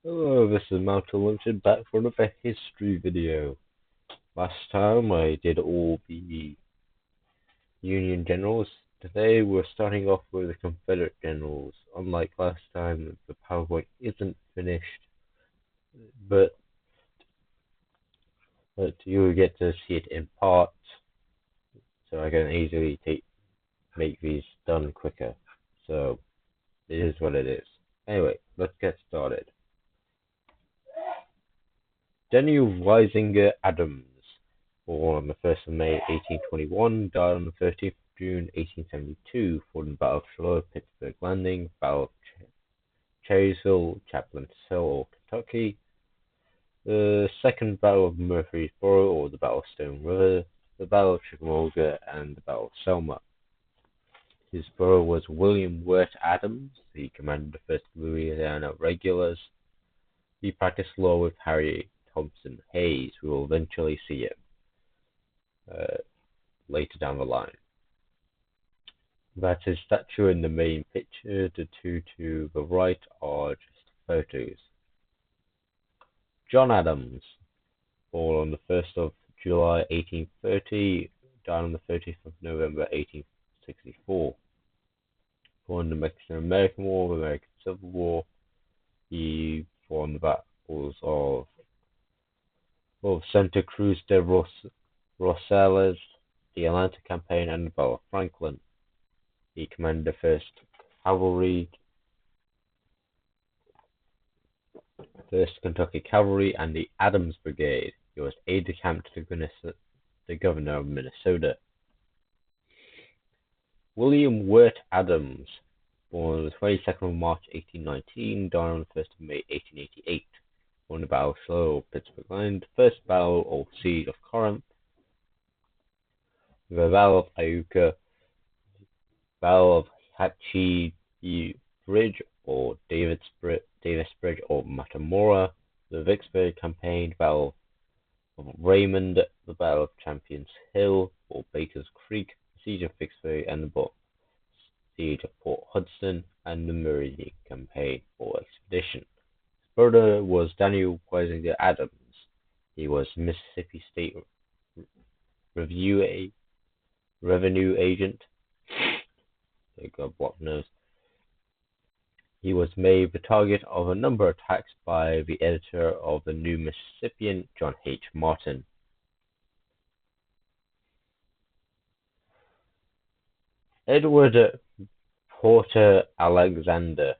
Hello, this is Mountain Limited back for another history video. Last time I did all the Union generals. Today we're starting off with the Confederate generals. Unlike last time, the PowerPoint isn't finished, but, you'll get to see it in parts, so I can easily make these done quicker. So it is what it is. Anyway, let's get started. Daniel Weisinger Adams, born on the 1st of May 1821, died on the 13th of June 1872, fought in the Battle of Shiloh, Pittsburgh Landing, Battle of Cherrysville, Chaplain's Hill, or Kentucky, the Second Battle of Murfreesboro, or the Battle of Stone River, the Battle of Chickamauga, and the Battle of Selma. His brother was William Wirt Adams. He commanded the 1st Louisiana Regulars. He practiced law with Harry Thompson Hayes, who will eventually see him later down the line. That's his statue in the main picture. The two to the right are just photos. John Adams, born on the 1st of July 1830, died on the 30th of November 1864. Born in the Mexican-American War, the American Civil War, he fought in the battles of Santa Cruz de Rosales, the Atlanta Campaign, and the Battle of Franklin. He commanded the 1st Cavalry, 1st Kentucky Cavalry, and the Adams Brigade. He was aide-de-camp to the governor of Minnesota. William Wirt Adams, born on the 22nd of March 1819, died on the 1st of May 1888. Won the Battle of Shiloh, Pittsburgh Landing, the First Battle or Siege of Corinth, the Battle of Iuka, Battle of Hatchie Bridge or Davis Bridge or Matamora, the Vicksburg Campaign, Battle of Raymond, the Battle of Champions Hill or Baker's Creek, the Siege of Vicksburg, and the Siege of Port Hudson, and the Meridian Campaign or Expedition. His brother was Daniel Weisinger Adams. He was Mississippi State Revenue Agent. God knows. He was made the target of a number of attacks by the editor of the New Mississippian, John H. Martin. Edward Porter Alexander,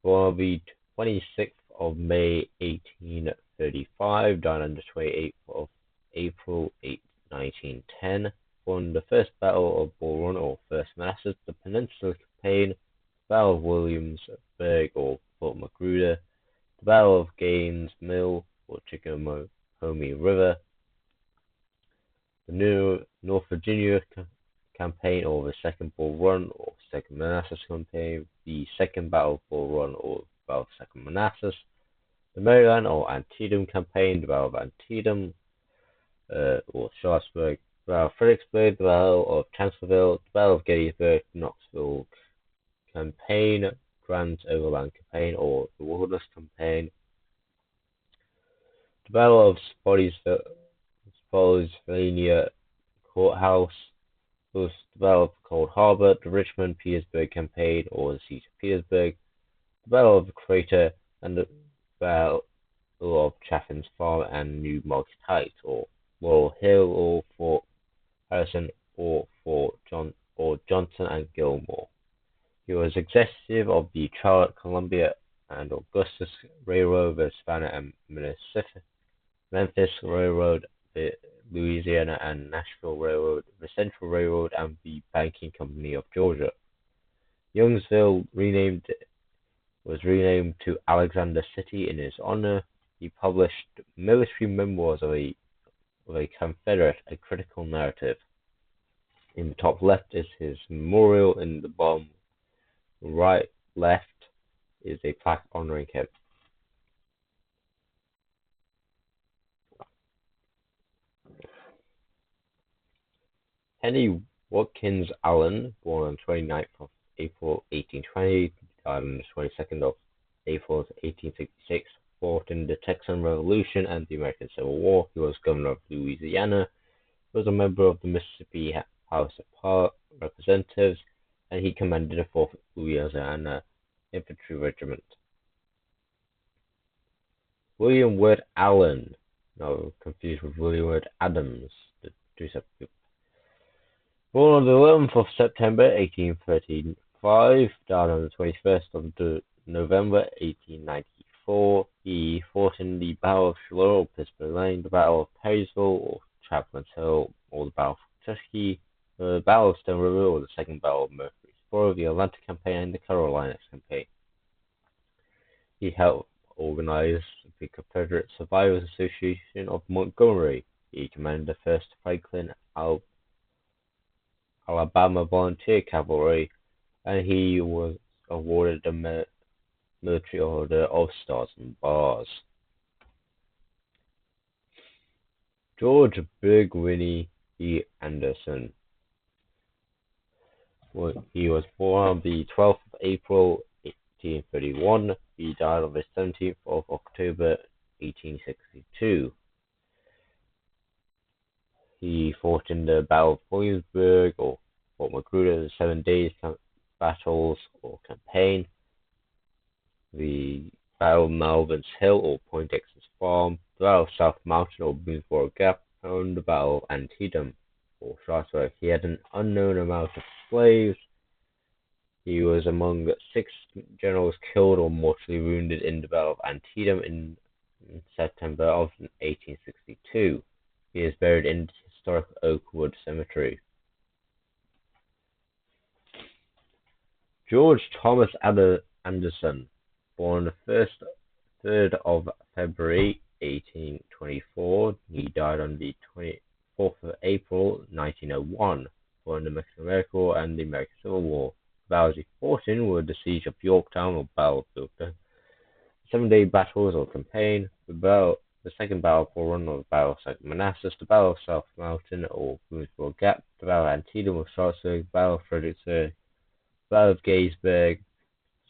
born on the 26th of May 1835, died on the 28th of April 1910. Won the First Battle of Bull Run or First Manassas, the Peninsula Campaign, the Battle of Williamsburg or Fort Magruder, the Battle of Gaines Mill or Chickahominy River, the New North Virginia Campaign or the Second Bull Run or Second Manassas Campaign, the Second Battle of Bull Run or Battle of Second Manassas, the Maryland or Antietam Campaign, the Battle of Antietam or Sharpsburg, the Battle of Fredericksburg, the Battle of Chancellorsville, the Battle of Gettysburg, Knoxville Campaign, Grant Overland Campaign or the Wilderness Campaign, the Battle of Spotsylvania Courthouse, the Battle of Cold Harbor, the Richmond-Petersburg Campaign or the Siege of Petersburg, the Battle of the Crater, and the Battle of Chaffin's Farm and New Market Heights, or Laurel Hill, or Fort Harrison, or Fort Johnson and Gilmore. He was executive of the Charlotte, Columbia, and Augustus Railroad, the Savannah and Memphis Railroad, the Louisiana and Nashville Railroad, the Central Railroad, and the Banking Company of Georgia. Youngsville was renamed to Alexander City in his honor. He published military memoirs of a Confederate, a critical narrative. In the top left is his memorial. In the bottom left is a plaque honoring him. Henry Watkins Allen, born on 29th of April 1820, died on the 22nd of April 1866, fought in the Texan Revolution and the American Civil War. He was governor of Louisiana. He was a member of the Mississippi House of Representatives, and he commanded the 4th Louisiana Infantry Regiment. William Ward Allen, no, confused with William Ward Adams, the two separate people. Born on the 11th of September 1835, died on the 21st of November 1894. He fought in the Battle of Shiloh or Pittsburgh Lane, the Battle of Perrysville or Chapman's Hill, or the Battle of Kentucky, the Battle of Stone River or the Second Battle of Murfreesboro, the Atlanta Campaign, and the Carolinas Campaign. He helped organize the Confederate Survivors Association of Montgomery. He commanded the 1st Franklin Alabama Volunteer Cavalry, and he was awarded the Military Order of Stars and Bars. George Burgwinnie E. Anderson. He was born on the 12th of April 1831. He died on the 17th of October 1862. He fought in the Battle of Williamsburg or Fort Magruder, the 7 Days Battles or Campaign, the Battle of Melvin's Hill or Poindexter's Farm, the Battle of South Mountain or Boonesboro Gap, and the Battle of Antietam or Sharpsburg. He had an unknown amount of slaves. He was among 6 generals killed or mortally wounded in the Battle of Antietam in September of 1862. He is buried in the historic Oakwood Cemetery. George Thomas Anderson, born the 3rd of February 1824. He died on the 24th of April 1901, born in the Mexican-American War and the American Civil War. The battles he fought in were the Siege of Yorktown or Battle of Yorktown, 7-Day Battles or Campaign, the Second Battle of Bull Run or the Battle of St. Manassas, the Battle of South Mountain or Boonesboro Gap, the Battle of Antietam or Sharpsburg, the Battle of Fredericksburg, the Battle of Gettysburg,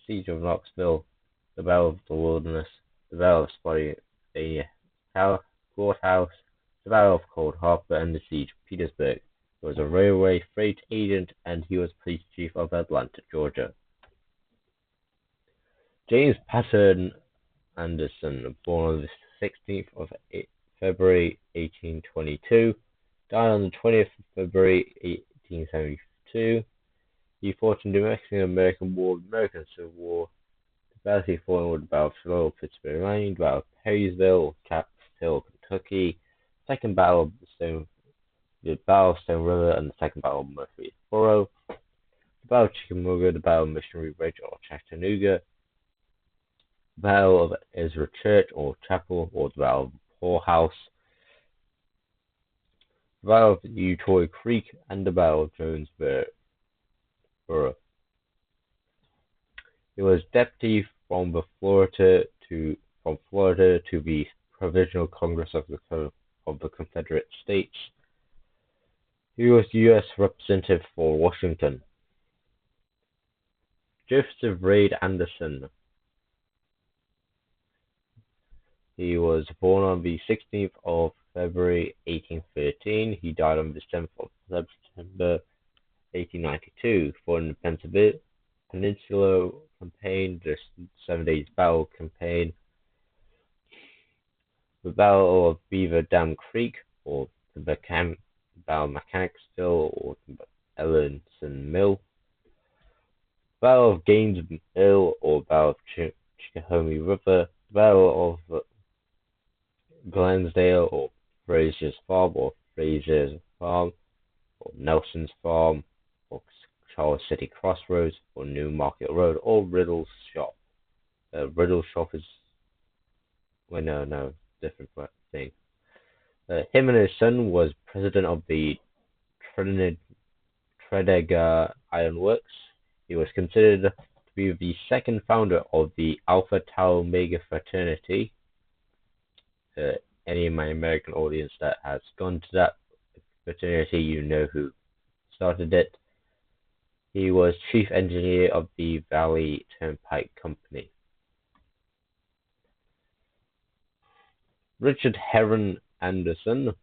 Siege of Knoxville, the Battle of the Wilderness, the Battle of Spotsylvania Courthouse, the Battle of Cold Harbor, and the Siege of Petersburg. He was a railway freight agent, and he was police chief of Atlanta, Georgia. James Patton Anderson, born on the 16th of February 1822, died on the 20th of February 1872. He fought in the Mexican-American War, the American Civil War. The battles he fought in were the Battle of Shiloh, Pittsburgh Lane, the Battle of Perrysville, Chapman's Hill, Kentucky, the Second Battle of Stone River, and the Second Battle of Murfreesboro, the Battle of Chickamauga, the Battle of Missionary Ridge or Chattanooga, the Battle of Ezra Church or Chapel, or the Battle of Poorhouse, the Battle of Utoy Creek, and the Battle of Jonesboro. He was deputy from Florida to the Provisional Congress of the Confederate States. He was U.S. Representative for Washington. Joseph Reed Anderson. He was born on the 16th of February 1813. He died on the 7th of September 1892. Fought in the Peninsula Campaign, the 7 Days Battle Campaign, the Battle of Beaver Dam Creek, or the Battle of Mechanicsville, or the Ellenson Mill, Battle of Gaines Mill, or Battle of Chickahomie River, the Battle of Glensdale, or Frazier's Farm, or Nelson's Farm, or Charles City Crossroads, or New Market Road, or Riddle's Shop. Riddle's Shop is... different thing. Him and his son was president of the Tredegar Iron Works. He was considered to be the second founder of the Alpha Tau Omega fraternity. Any of my American audience that has gone to that fraternity, you know who started it. He was chief engineer of the Valley Turnpike Company. Richard Heron Anderson,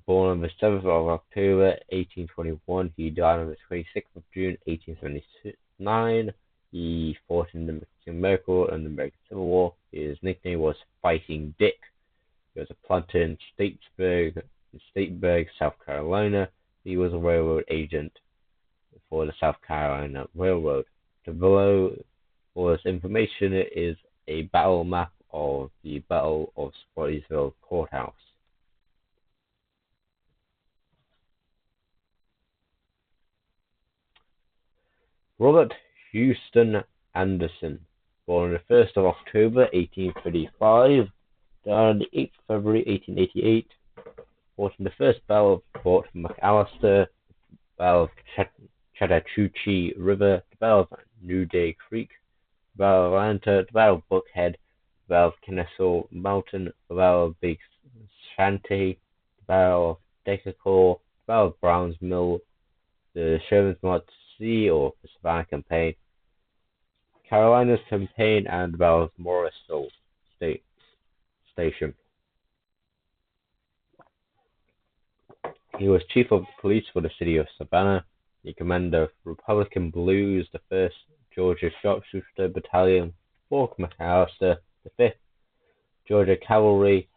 born on the 7th of October 1821, he died on the 26th of June 1879. He fought in the Mexican War and the American Civil War. His nickname was Fighting Dick. He was a planter in Statesburg, South Carolina. He was a railroad agent for the South Carolina Railroad. The below for this information is a battle map of the Battle of Spottsylvania Courthouse. Robert Houston Anderson, born on the 1st of October 1835, died on the 8th of February 1888, fought in the First Battle of Fort McAllister, Battle of Chattahoochee River, the Battle of New Day Creek, the Battle of Atlanta, the Battle of Buckhead, the Battle of Kennesaw Mountain, the Battle of Big Shanty, the Battle of Decatur, the Battle of Browns Mill, the Sherman's March Sea or the Savannah Campaign, Carolina's Campaign, and the Battle of Morrisville Station. He was chief of police for the city of Savannah. He commanded the Republican Blues, the 1st Georgia Sharpshooter Battalion, Fort McAllister, the 5th Georgia Cavalry,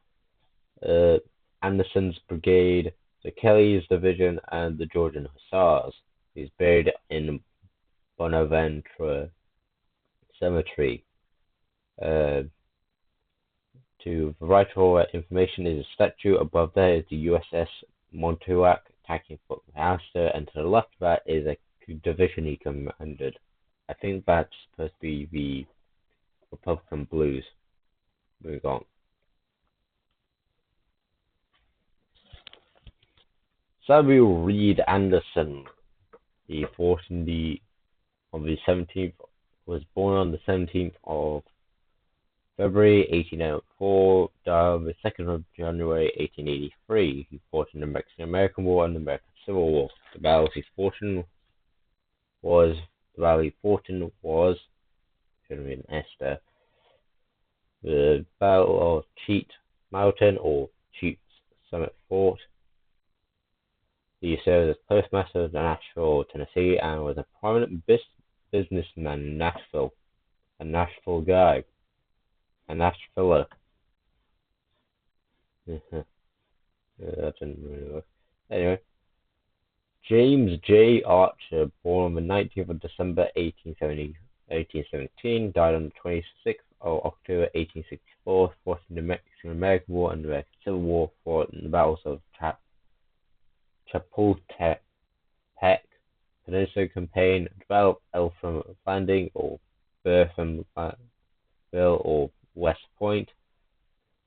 Anderson's Brigade, the Kelly's Division, and the Georgian Hussars. He is buried in Bonaventure Cemetery. To the right of information is a statue. Above there is the USS Montauk attacking Fort McAllister, and to the left of that is a division he commanded. I think that's supposed to be the Republican Blues. Moving on. Samuel Reed Anderson. He fought on the 17th. Was born on the 17th of February 1804, died on the 2nd of January 1883. He fought in the Mexican-American War and the American Civil War. The battle he fought in was, should have been Esther, the Battle of Cheat Mountain or Cheat Summit Fort. He served as postmaster of Nashville, Tennessee, and was a prominent businessman in Nashville, a Nashville guy. A Nashviller. That didn't really work. Anyway, James J. Archer, born on the 19th of December 1817, died on the 26th of October 1864, fought in the Mexican-American War and the American Civil War, fought in the battles of Chapultepec, Peninsula Campaign, the Battle of Eltham Landing, or Berthamville, or West Point,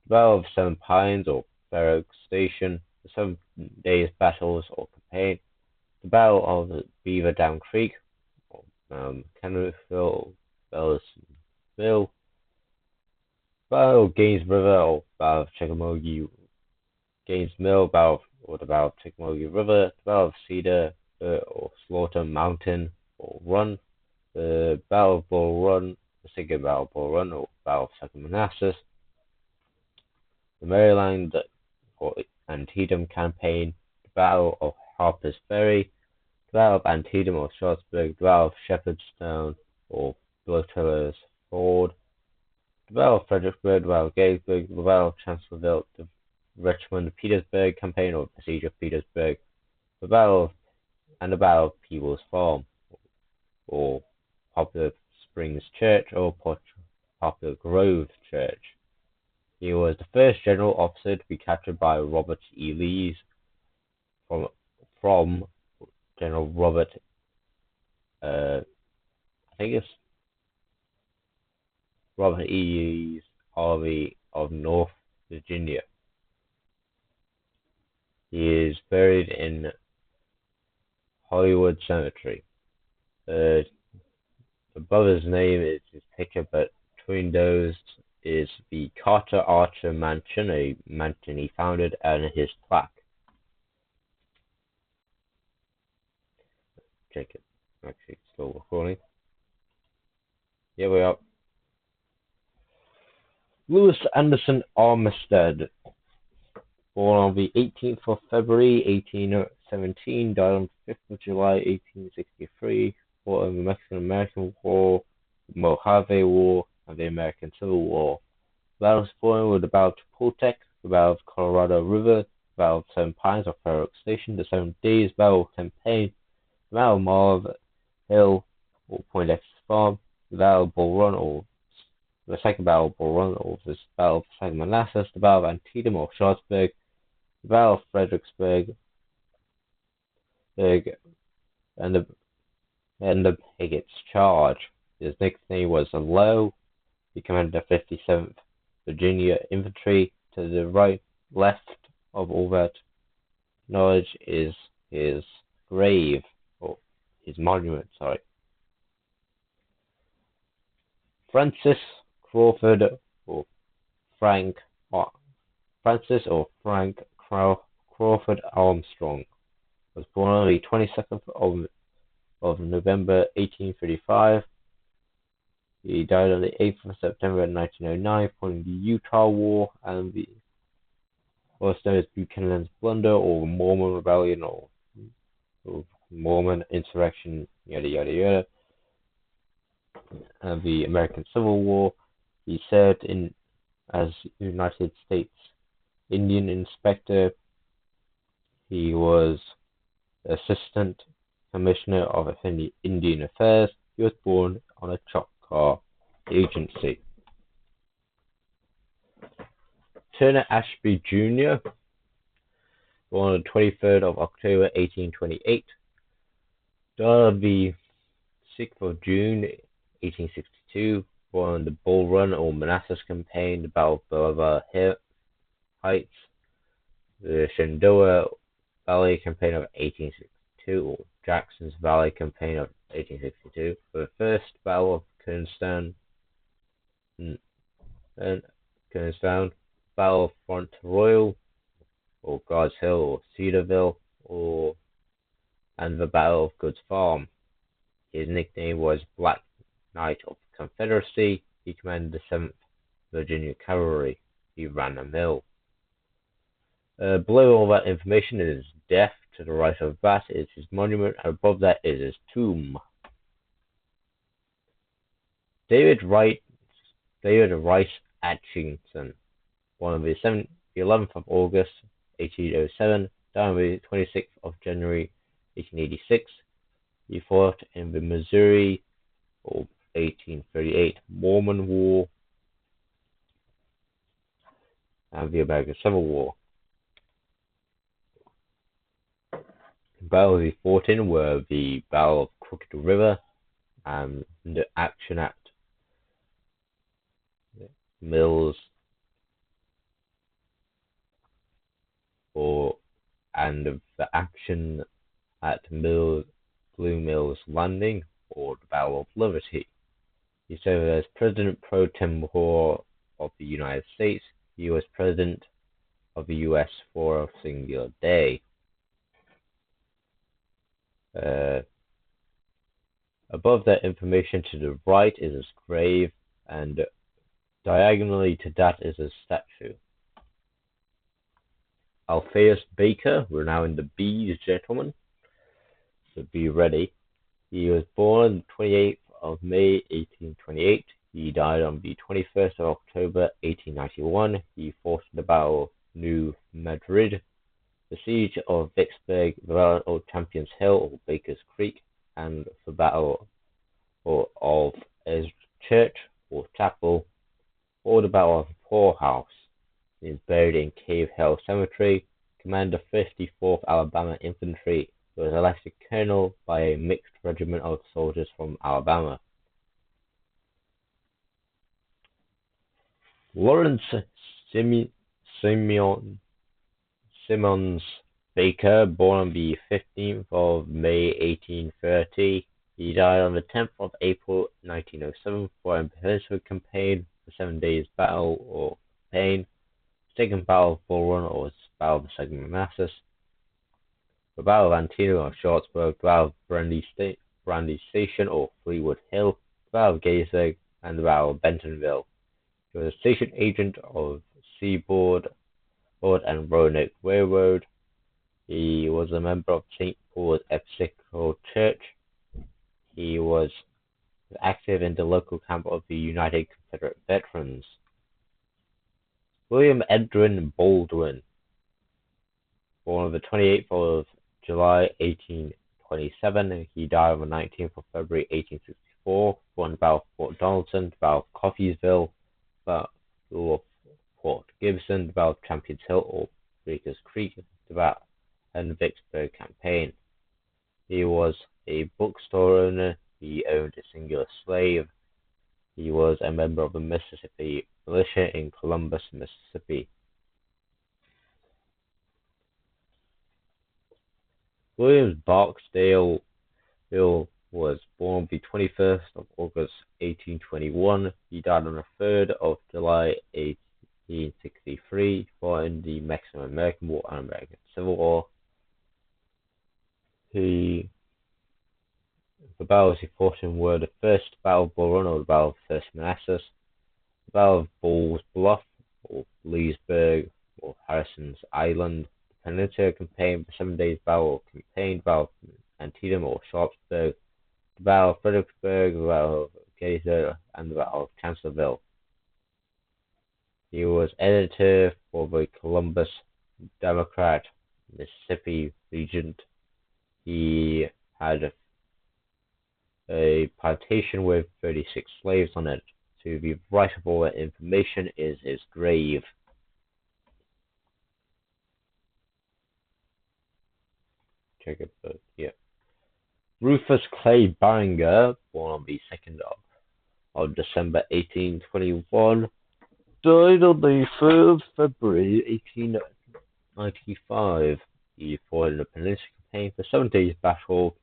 the Battle of Seven Pines or Fair Oaks Station, the 7 Days Battles or Campaign, the Battle of Beaver Dam Creek, or Cannonsville, Bellisville, Battle of Gaines River or Battle of Chickamauga, Gaines Mill, the Battle of Chickamauga River, the Battle of Cedar or Slaughter Mountain or Run, the Battle of Bull Run, the second Battle of Bull Run or Battle of Second Manassas, the Maryland or Antietam Campaign, the Battle of Harper's Ferry, the Battle of Antietam or Sharpsburg, the Battle of Shepherdstown or Bloteller's Ford, the Battle of Fredericksburg, the Battle of Gettysburg, the Battle of Chancellorsville, the Richmond-Petersburg Campaign or Siege of Petersburg, the Battle of Peebles Farm or Poplar Springs Church or Poplar Grove Church. He was the first general officer to be captured by Robert E. Lee's from General Robert, I think it's Robert E. Lee's Army of North Virginia. He is buried in Hollywood Cemetery. Above his name is his picture, but between those is the Carter Archer Mansion, a mansion he founded, and his plaque. Check it. Actually, still recording. Here we are. Louis Anderson Armistead, born on the 18th of February 1817, died on the 5th of July 1863, fought in the Mexican-American War, the Mojave War, and the American Civil War. The battle was fought with the Battle of Chapultepec, the Battle of Colorado River, the Battle of Seven Pines or Fair Oak Station, the 7 Days Battle of Campaign, the Battle of Marv Hill or Point X Farm, the Battle of Bull Run or the Second Battle of Bull Run or the Battle of Second Manassas, the Battle of Antietam or Sharpsburg, the Battle of Fredericksburg, and the Hickory's Charge. His nickname was Low. He commanded the 57th Virginia Infantry. To the left of all that knowledge is his grave, or his monument, sorry. Francis Crawford, or Frank, or Francis or Frank Crawford Armstrong, was born on the 22nd of November 1835. He died on the 8th of September 1909 following the Utah War and the what's known as Buchanan's Blunder or Mormon Rebellion or Mormon Insurrection, yada yada yada, and the American Civil War. He served as United States Indian Inspector. He was Assistant Commissioner of Indian Affairs. He was born on a Choctaw agency. Turner Ashby Jr., born on the 23rd of October 1828, died on the 6th of June 1862, born on the Bull Run or Manassas Campaign, the Battle of Bolivar Heights, the Shenandoah Valley Campaign of 1862, or Jackson's Valley Campaign of 1862, for the First Battle of Kernstown, Battle of Front Royal, or Guards Hill, or Cedarville, and the Battle of Goods Farm. His nickname was Black Knight of the Confederacy. He commanded the 7th Virginia Cavalry. He ran a mill. Below all that information is his death. To the right of that is his monument, and above that is his tomb. David Rice Atchison, born on the 11th of August 1807, died on the 26th of January 1886. He fought in the Missouri or 1838 Mormon War and the American Civil War. The battles he fought in were the Battle of Crooked River and the action at Mills and the action at Blue Mills Landing or the Battle of Liberty. He served as President pro tempore of the United States. He was President of the U.S. for a singular day. Above that information to the right is his grave, and diagonally to that is his statue. Alpheus Baker, we're now in the B's, gentlemen, so be ready. He was born on the 28th of May 1828. He died on the 21st of October 1891. He fought in the Battle of New Madrid, the Siege of Vicksburg, the Battle of Champions Hill or Baker's Creek, and the Battle of Ezra Church or Chapel, or the Battle of the Poorhouse. He is buried in Cave Hill Cemetery. Commander 54th Alabama Infantry. He was elected colonel by a mixed regiment of soldiers from Alabama. Lawrence Simmons Baker, born on the 15th of May 1830. He died on the 10th of April 1907 for a Peninsula Campaign, the 7 Days Battle or Campaign, Second Battle of Bull Run or Battle of the Second Manassas, the Battle of Antietam or Sharpsburg, the Battle of Brandy Station or Fleetwood Hill, the Battle of Gettysburg, and the Battle of Bentonville. He was a station agent of Seaboard and Roanoke Railroad. He was a member of St. Paul's Episcopal Church. He was active in the local camp of the United Confederate Veterans. William Edwin Baldwin, born on the 28th of July 1827, he died on the 19th of February 1864, born about Fort Donelson, about Coffeesville, about Port Gibson, about Champions Hill or Breakers Creek, about and the Vicksburg campaign. He was a bookstore owner. He owned a singular slave. He was a member of the Mississippi Militia in Columbus, Mississippi. Williams Barksdale was born the 21st of August 1821. He died on the 3rd of July 1863, fought in the Mexican-American War and American Civil War. The battles he fought in were the First Battle of Bull Run or the Battle of First Manassas, the Battle of Bull's Bluff or Leesburg or Harrison's Island, the Peninsula Campaign, the 7 Days Battle Campaign, the Battle of Antietam or Sharpsburg, the Battle of Fredericksburg, the Battle of Gettysburg, and the Battle of Chancellorsville. He was editor for the Columbus Democrat, Mississippi Regent. He had a plantation with 36 slaves on it. To the right of all that information is his grave. Check it, but yeah. Rufus Clay Barringer, born on the 2nd of December 1821, died on the 3rd of February 1895. He fought in the Peninsula Campaign, the 7 Days Battle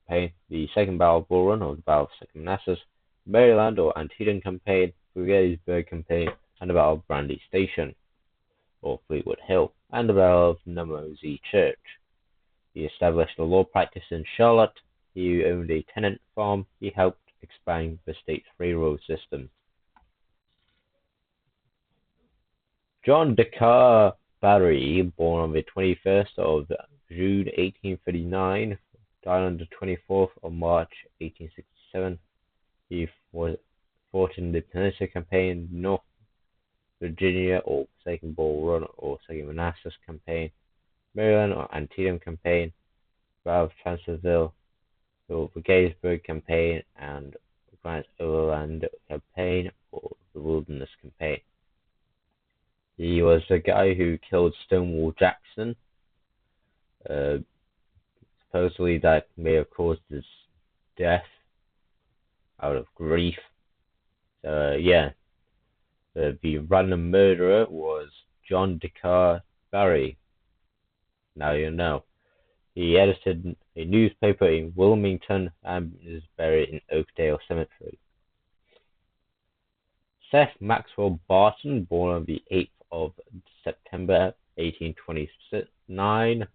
Campaign, the Second Battle of Bull Run or the Battle of Second Manassas, Maryland or Antietam Campaign, the Gettysburg Campaign, and the Battle of Brandy Station or Fleetwood Hill, and the Battle of Namosi Church. He established a law practice in Charlotte. He owned a tenant farm. He helped expand the state's railroad system. John Decatur Barry, born on the 21st of June 1839, died on the 24th of March 1867. He fought in the Peninsula Campaign, North Virginia or Second Bull Run or Second Manassas Campaign, Maryland or Antietam Campaign, Battle of Chancellorsville, the Gettysburg Campaign, and the Grant Overland Campaign or the Wilderness Campaign. He was the guy who killed Stonewall Jackson. Supposedly that may have caused his death out of grief. Yeah. The random murderer was John Decatur Barry. Now you know. He edited a newspaper in Wilmington and is buried in Oakdale Cemetery. Seth Maxwell Barton, born on the 8th of September 1829.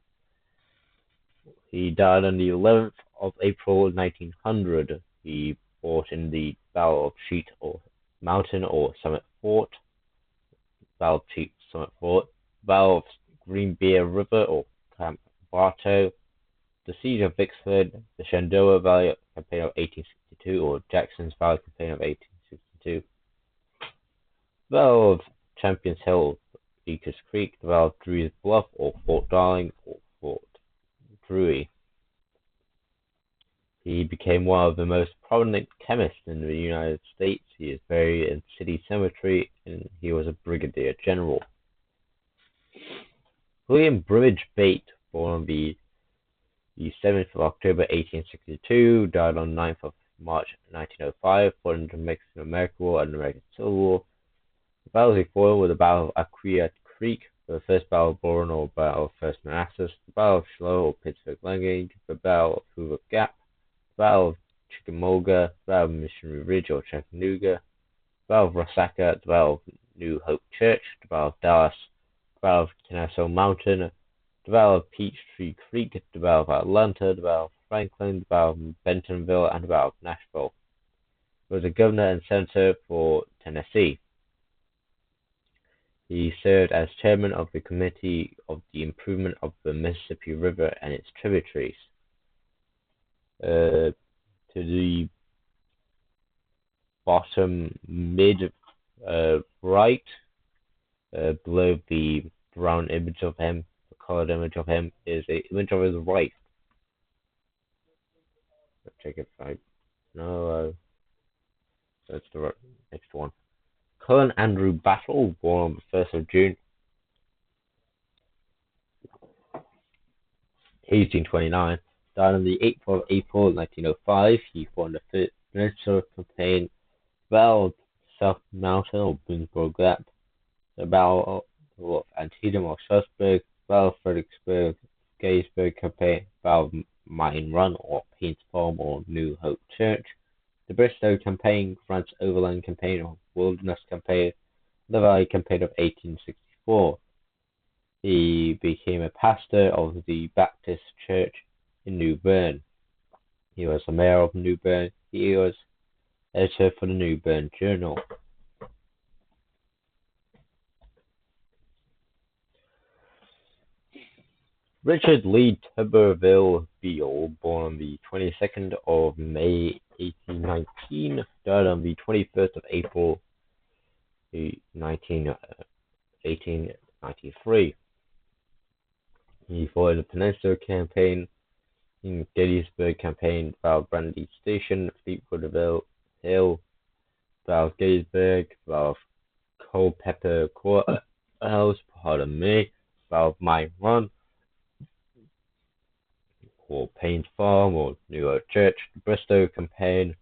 He died on the 11th of April 1900. He fought in the Battle of Sheet or Mountain or Summit Fort, Battle of Sheet Summit Fort, Battle of Green Bear River or Camp Bartow, the Siege of Vicksburg, the Shenandoah Valley Campaign of 1862 or Jackson's Valley Campaign of 1862, the Battle of Champions Hill, Beakers Creek, the Battle of Drew's Bluff or Fort Darling or Fort Drury. He became one of the most prominent chemists in the United States. He is buried in City Cemetery, and he was a brigadier general. William Bridge Bate, born on the 7th of October 1862, died on 9th of March 1905, fought in the Mexican-American War and the American Civil War. The battles he fought were the Battle of Acquia Creek, the First Battle of Bull Run or Battle of First Manassas, the Battle of Shiloh or Pittsburgh Landgate, the Battle of Hoover Gap, the Battle of Chickamauga, the Battle of Missionary Ridge or Chattanooga, the Battle of Resaca, the Battle of New Hope Church, the Battle of Dallas, the Battle of Kennesaw Mountain, the Battle of Peachtree Creek, the Battle of Atlanta, the Battle of Franklin, the Battle of Bentonville, and the Battle of Nashville. He was a governor and senator for Tennessee. He served as chairman of the Committee of the Improvement of the Mississippi River and its tributaries. To the bottom mid right, below the brown image of him, the colored image of him, is an image of his wife. Let's check if I no, that's the next one. Colin Andrew Battle, born on the 1st of June 1829, died on the 8th of April 1905. He fought in the Peninsula Campaign, Battle of South Mountain or Boonesborough Gap, the Battle of Antietam or Sharpsburg, Battle of Fredericksburg, Gettysburg Campaign, Battle of Mine Run or Paints Farm or New Hope Church, the Bristow Campaign, France Overland Campaign or Wilderness Campaign, the Valley Campaign of 1864. He became a pastor of the Baptist Church in New Bern. He was the mayor of New Bern. He was editor for the New Bern Journal. Richard Lee Tuberville Beale, born on the 22nd of May 1819, died on the 21st of April 1893. He fought in the Peninsula Campaign, in Gettysburg Campaign, Battle of Brandy Station, Fleetwood Hill, Battle of Gettysburg, Battle of Culpeper Courthouse, Battle of Mine Run, or Payne's Farm, or New Oak Church, the Bristow Campaign,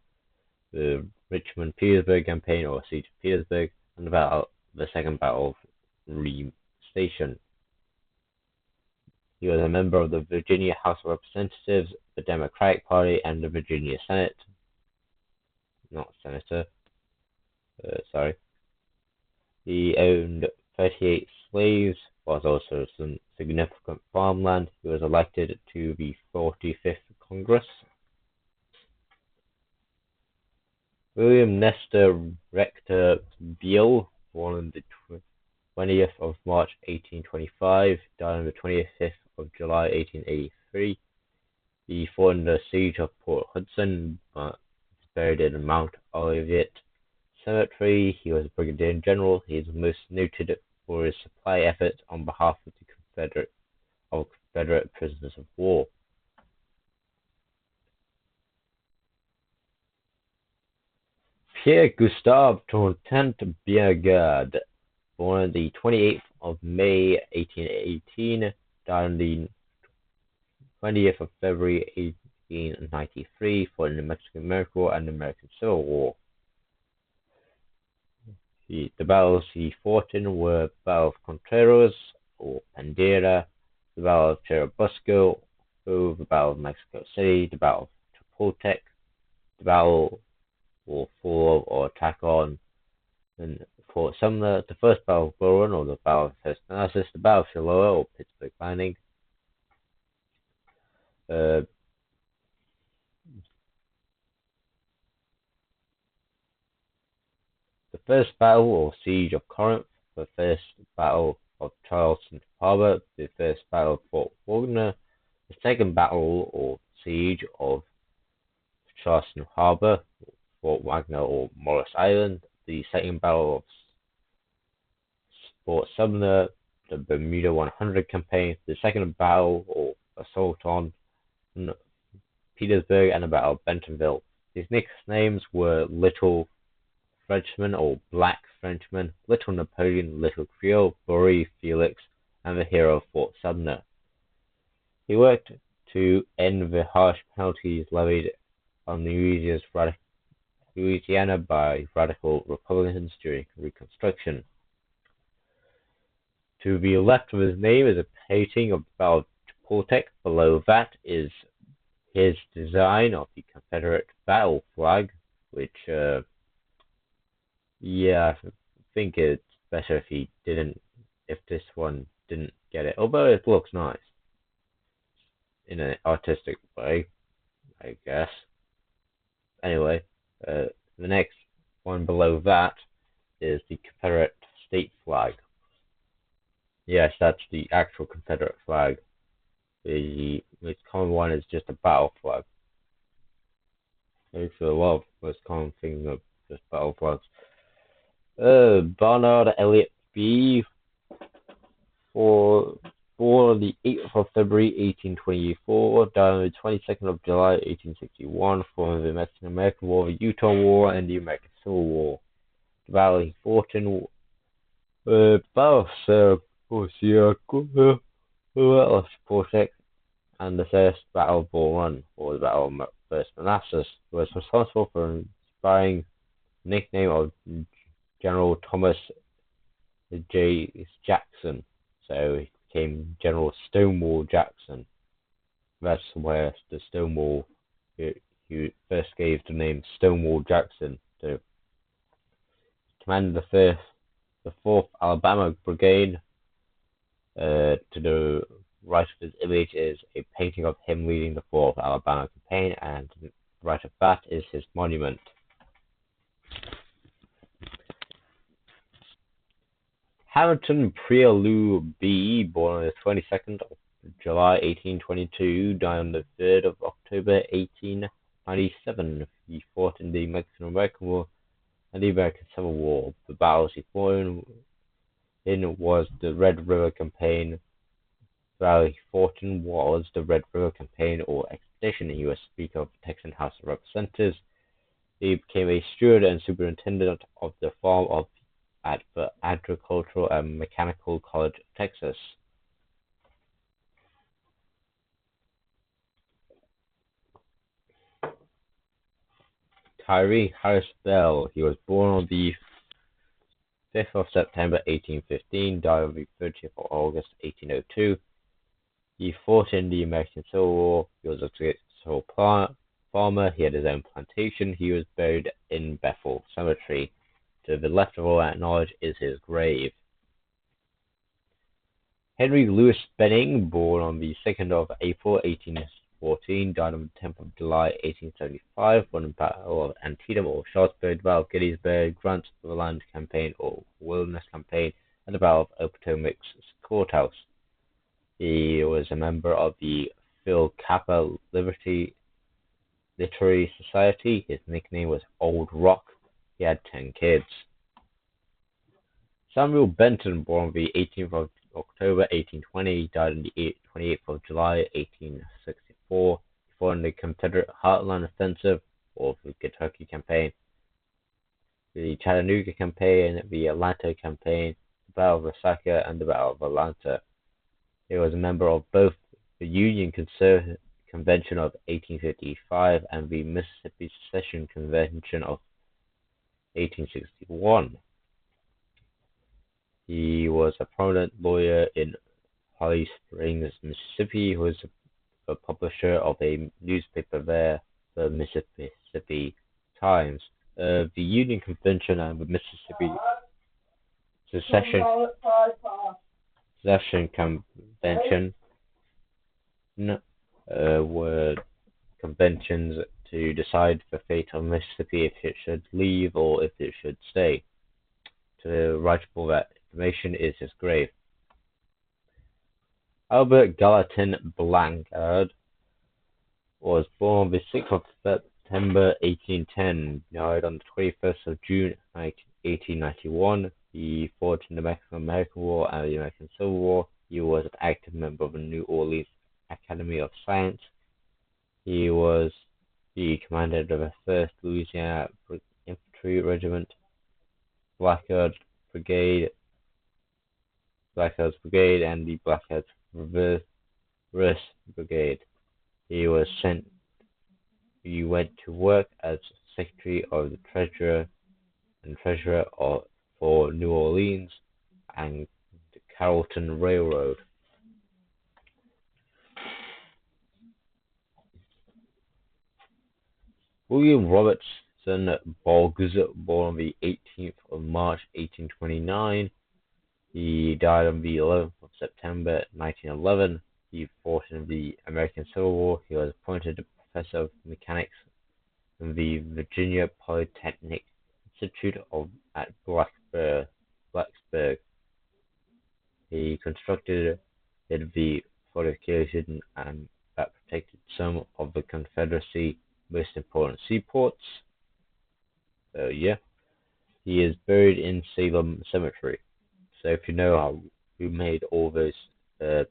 the Richmond-Petersburg Campaign, or Siege of Petersburg, and the Second Battle of Ream Station. He was a member of the Virginia House of Representatives, the Democratic Party, and the Virginia Senate. Not senator. Sorry. He owned 38 slaves, was also some significant farmland. He was elected to the 45th Congress. William Nestor Rector Beale, born on the 20th of March 1825, died on the 25th of July 1883. He fought in the siege of Port Hudson, but was buried in Mount Olivet Cemetery. He was a brigadier general. He is most noted for his supply efforts on behalf of the Confederate prisoners of war. Pierre Gustave Tontant Biagard, born on the 28th of May 1818, died on the 20th of February 1893, fought in the Mexican-American War and the American Civil War. The battles he fought in were Battle of Contreras or Bandera, the Battle of Churubusco, the Battle of Mexico City, the Battle of Chapultepec, the Battle or fall or attack on and Fort Sumner, the First Battle of Bull Run or the Battle of First Manassas, the Battle of Shiloh or Pittsburgh Landing. The First Battle or Siege of Corinth, the First Battle of Charleston Harbor, the First Battle of Fort Wagner, the Second Battle or Siege of Charleston Harbor, Fort Wagner or Morris Island, the Second Battle of Fort Sumner, the Bermuda 100 Campaign, the Second Battle or Assault on Petersburg, and the Battle of Bentonville. His nicknames were Little Frenchman or Black Frenchman, Little Napoleon, Little Creole, Boris Felix, and the hero of Fort Sumner. He worked to end the harsh penalties levied on Louisiana by radical Republicans during Reconstruction. To the left of his name is a painting of the Battle of Chapultepec. Below that is his design of the Confederate battle flag, which I think it's better if this one didn't get it, although it looks nice in an artistic way, I guess. Anyway, the next one below that is the Confederate state flag. Yes, that's the actual Confederate flag. The most common one is just a battle flag. It's a lot of most common things are just battle flags. Barnard Elliott B. for born on the 8th of February 1824, died on the 22nd of July 1861, from the Mexican-American War, the Utah War, and the American Civil War. The battle he fought in Battle of Portex, and the first Battle of Bull Run, or the Battle of First Manassas, was responsible for inspiring the nickname of General Thomas J. Jackson. So he became General Stonewall Jackson. That's where the Stonewall, he first gave the name Stonewall Jackson. So commanded the 4th Alabama Brigade. To the right of his image is a painting of him leading the 4th Alabama campaign, and right of that is his monument. Hamilton Prioleau B., born on the 22nd of July 1822, died on the 3rd of October 1897. He fought in the Mexican-American War and the American Civil War. The battles he fought in was the Red River Campaign. The battle he fought in was the Red River Campaign or Expedition. He was Speaker of the Texan House of Representatives. He became a steward and superintendent of the farm at the Agricultural and Mechanical College of Texas. Tyree Harris Bell. He was born on the 5th of September 1815, died on the 30th of August 1802. He fought in the American Civil War. He was a successful farmer. He had his own plantation. He was buried in Bethel Cemetery. To the left of all that knowledge is his grave. Henry Louis Benning, born on the 2nd of April 1814, died on the 10th of July 1875, won the Battle of Antietam or Sharpsburg, the Battle of Gettysburg, Grant's Overland Campaign or Wilderness Campaign, and the Battle of Potomac's Courthouse. He was a member of the Phi Kappa Literary Society. His nickname was Old Rock. He had 10 kids. Samuel Benton, born on the 18th of October 1820, died on the 28th of July 1864. He fought in the Confederate Heartland Offensive, or the Kentucky Campaign, the Chattanooga Campaign, the Atlanta Campaign, the Battle of Resaca, and the Battle of Atlanta. He was a member of both the Union Convention of 1855 and the Mississippi Secession Convention of 1861. He was a prominent lawyer in Holly Springs, Mississippi. He was a publisher of a newspaper there, the Mississippi Times. The Union Convention and the Mississippi Secession Convention were conventions to decide the fate of Mississippi, if it should leave or if it should stay. To the right of all that information is his grave. Albert Gallatin Blanchard was born on the 6th of September 1810, died on the 21st of June 1891. He fought in the Mexican-American War and the American Civil War. He was an active member of the New Orleans Academy of Science. He was the commander of the 1st Louisiana Infantry Regiment, Blackguards Brigade, and the Blackguards Reverse Brigade. He went to work as Secretary of the Treasurer for New Orleans and the Carrollton Railroad. William Robertson Boggs, born on the 18th of March 1829. He died on the 11th of September 1911. He fought in the American Civil War. He was appointed a professor of mechanics in the Virginia Polytechnic Institute at Blacksburg. He constructed the fortification and that protected some of the Confederacy's most important seaports. So yeah, he is buried in Salem Cemetery. So if you know who made all those uh,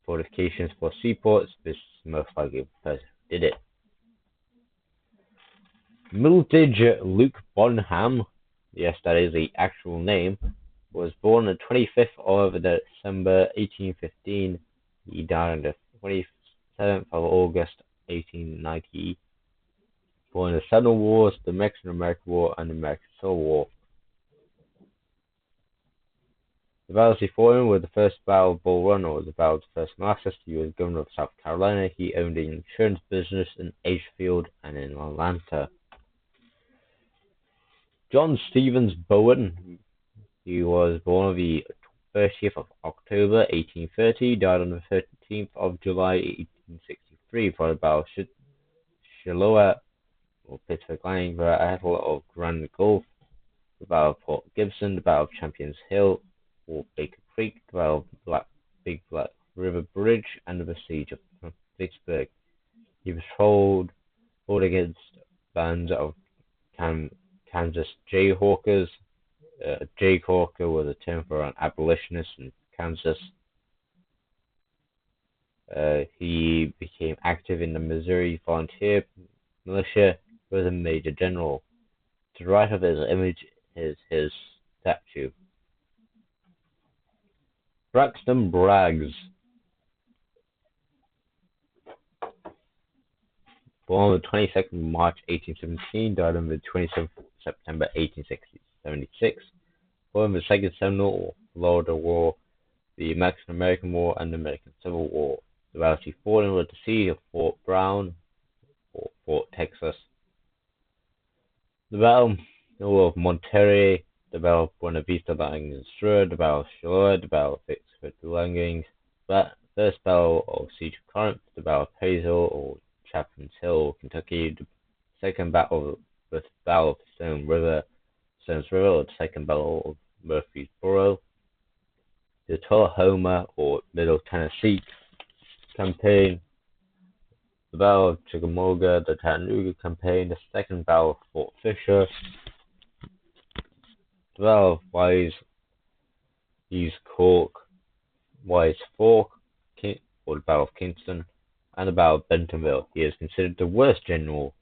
fortifications for seaports, this is most likely the person who did it. Mildred Luke Bonham, yes, that is the actual name, was born on the 25th of December 1815. He died on the 27th of August 1890. Born in the Seminole Wars, the Mexican-American War, and the American Civil War. The battles he fought in were the First Battle of Bull Run, or the Battle of the First Manassas. He was governor of South Carolina. He owned an insurance business in Edgefield and in Atlanta. John Stevens Bowen, he was born on the 30th of October 1830, died on the 13th of July 1863 for the Battle of Shiloh or Pittsburgh Landing, the Battle of Grand Gulf, the Battle of Port Gibson, the Battle of Champions Hill or Baker Creek, the Battle of Big Black River Bridge, and the Siege of Vicksburg. He patrolled against bands of Kansas Jayhawkers. Jayhawker was a term for an abolitionist in Kansas. He became active in the Missouri Volunteer Militia. He was a major general. To the right of his image is his statue. Braxton Braggs, born on the 22nd of March 1817, died on the 27th of September 1876. Born in the Second Seminole or Florida War, the Mexican-American War, and the American Civil War. The battles he fought in were the Siege of Fort Brown or Fort Texas, the Battle of Monterrey, the Battle of Buena Vista Langenstra, the Battle of Shiloh, the Battle of Vicksburg Landing, the First Battle of Siege of Corinth, the Battle of Hazel or Chapman's Hill, Kentucky, the Second Battle of Stones River, or the Second Battle of Murfreesboro, the Tullahoma or Middle Tennessee Campaign, the Battle of Chickamauga, the Chattanooga Campaign, the Second Battle of Fort Fisher, the Battle of Wise Fork, or the Battle of Kingston, and the Battle of Bentonville. He is considered the worst general,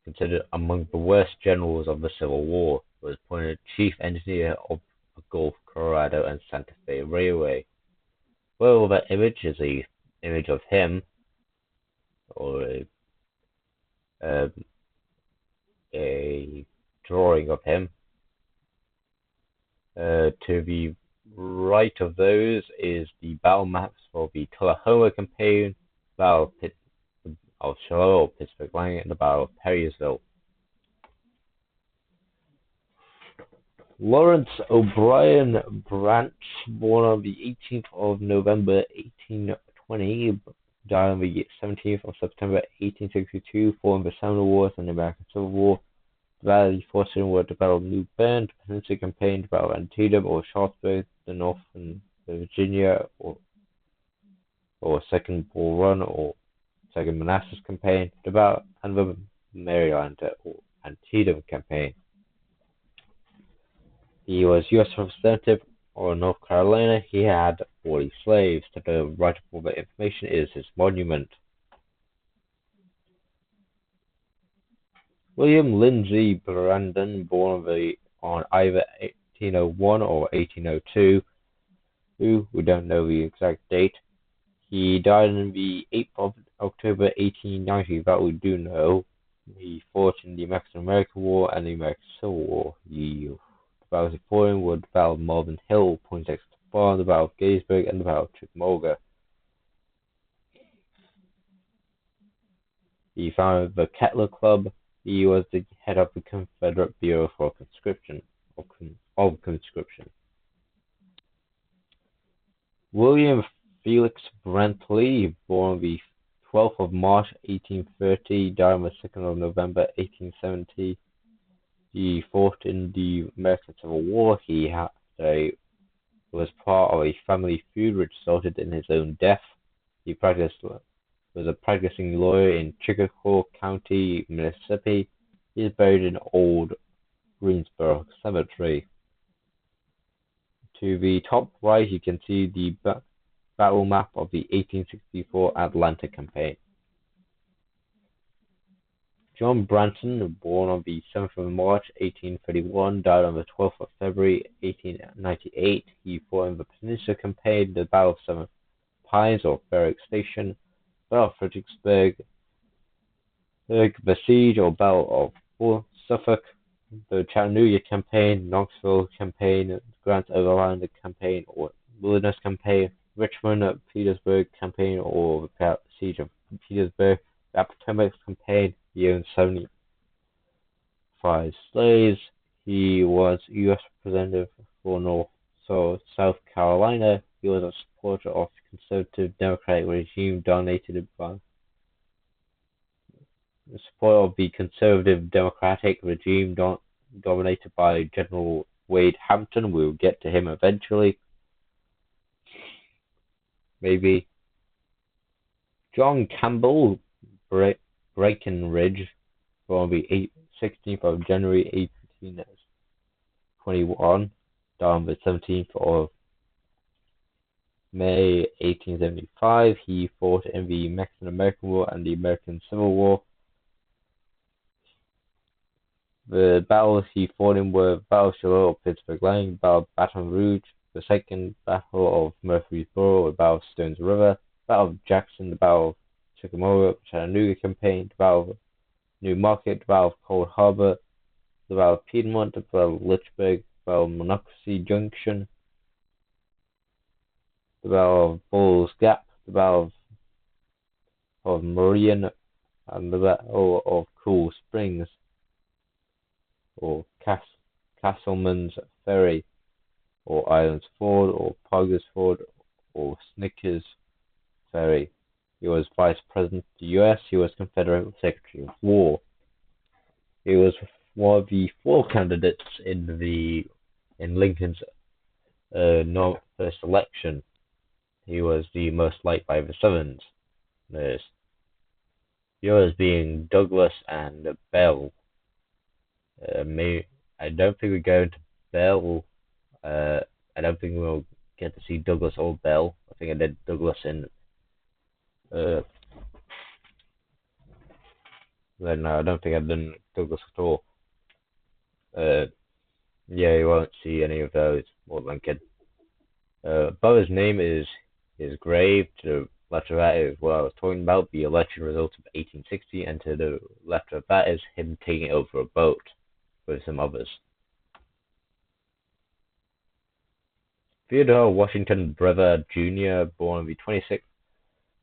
considered among the worst generals of the Civil War. He was appointed chief engineer of the Gulf, Colorado, and Santa Fe Railway. Well, that image is a image of him, or a drawing of him. To the right of those is the battle maps for the Tullahoma Campaign, Battle of Shiloh or Pittsburgh Landing, and the Battle of Perrysville. Lawrence O'Brien Branch, born on the 18th of November 1820, died on the 17th of September 1862, fought in the Seminole Wars and the American Civil War. The battle he fought in were the Battle of New Bern, the Peninsula Campaign, the Battle of Antietam or Sharpsburg, the North and the Virginia or Second Bull Run or Second Manassas Campaign, the Battle and the Maryland or Antietam Campaign. He was U.S. Representative or North Carolina. He had 40 slaves. To the right of all the information is his monument. William Lindsay Brandon, born on either 1801 or 1802, we don't know the exact date. He died on the 8th of October 1890, that we do know. He fought in the Mexican-American War and the American Civil War. The battles he fought in were the Battle of Malvern Hill, Poindexter Farm, the Battle of Gettysburg, and the Battle of Chickamauga. He founded the Kettler Club. He was the head of the Confederate Bureau for Conscription. William Felix Brantley, born the 12th of March 1830, died on the 2nd of November 1870. He fought in the American Civil War. Was part of a family feud which resulted in his own death. He was a practicing lawyer in Chickasaw County, Mississippi. He is buried in Old Greensboro Cemetery. To the top right, you can see the battle map of the 1864 Atlanta campaign. John Branson, born on the 7th of March 1831, died on the 12th of February 1898. He fought in the Peninsula Campaign, the Battle of Seven Pines or Berwick Station, Battle of Fredericksburg, the Siege or Battle of Fort Suffolk, the Chattanooga Campaign, Knoxville Campaign, Grant's Overland Campaign or Wilderness Campaign, Richmond, Petersburg Campaign or the Siege of Petersburg, the Potomac Campaign. He owned 75 slaves. He was U.S. Representative for South Carolina. He was a supporter of the conservative Democratic regime dominated by the support of the conservative Democratic regime dominated by General Wade Hampton. We'll get to him eventually. Maybe. John Campbell Breckinridge, born the 16th of January 1821, died on the 17th of May 1875. He fought in the Mexican-American War and the American Civil War. The battles he fought in were Battle of Shiloh of Pittsburgh Landing, Battle of Baton Rouge, the Second Battle of Murfreesboro, the Battle of Stones River, Battle of Jackson, the Battle of Chickamauga, Chattanooga Campaign, the Battle of New Market, the Battle of Cold Harbor, the Battle of Piedmont, the Battle of Lynchburg, the Battle of Monocacy Junction, the Battle of Bull's Gap, the Battle of Marion, and the Battle of Cool Springs, or Castleman's Ferry, or Islands Ford, or Poggers Ford, or Snickers Ferry. He was Vice President of the U.S. He was Confederate Secretary of War. He was one of the 4 candidates in Lincoln's first election. He was the most liked by the Southerns. The others being Douglas and Bell. I don't think we go into Bell. I don't think we'll get to see Douglas or Bell. I think I did Douglas in. Then I don't think I've done Douglas at all. Yeah, you won't see any of those more than kid. Above his name is his grave. To the left of that is what I was talking about, the election results of 1860, and to the left of that is him taking over a boat with some others. Theodore Washington Brewer Jr., born on the 26th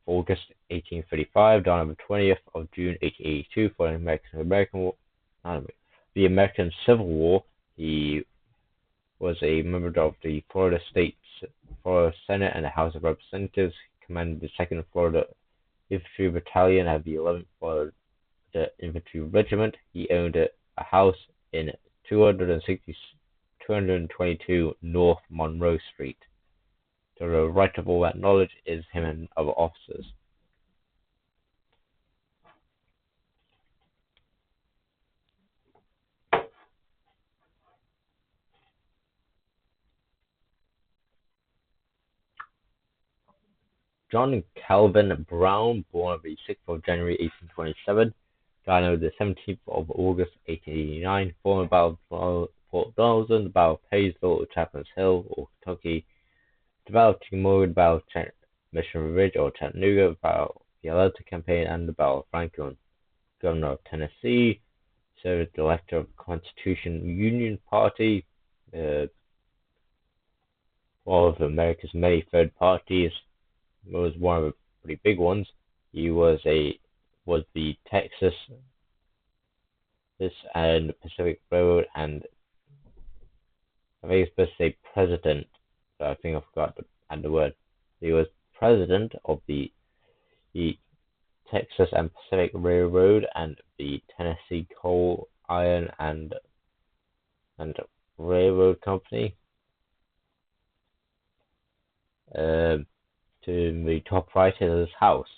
August 1835, died on the 20th of June 1882 for the American Civil War. He was a member of the Florida Senate and the House of Representatives. He commanded the 2nd Florida Infantry Battalion of the 11th Florida Infantry Regiment. He owned a house in 222 North Monroe Street. To the right of all that knowledge is him and other officers. John Calvin Brown, born on the 6th of January 1827, died on the 17th of August 1889, fought in the Battle of Fort Donelson, the Battle of Hayesville or Chapman's Hill or Kentucky, the Battle of Chickamauga, the Battle of Mission Ridge or Chattanooga, the Battle of the Atlanta Campaign, and the Battle of Franklin. Governor of Tennessee, served as director of the Constitution Union Party, one of America's many third parties. Was one of the pretty big ones. He was the Texas and Pacific Railroad, and I think it's supposed to say president, but I think I forgot to add the word. He was president of the Texas and Pacific Railroad and the Tennessee Coal, Iron, and and Railroad Company. To the top right is his house.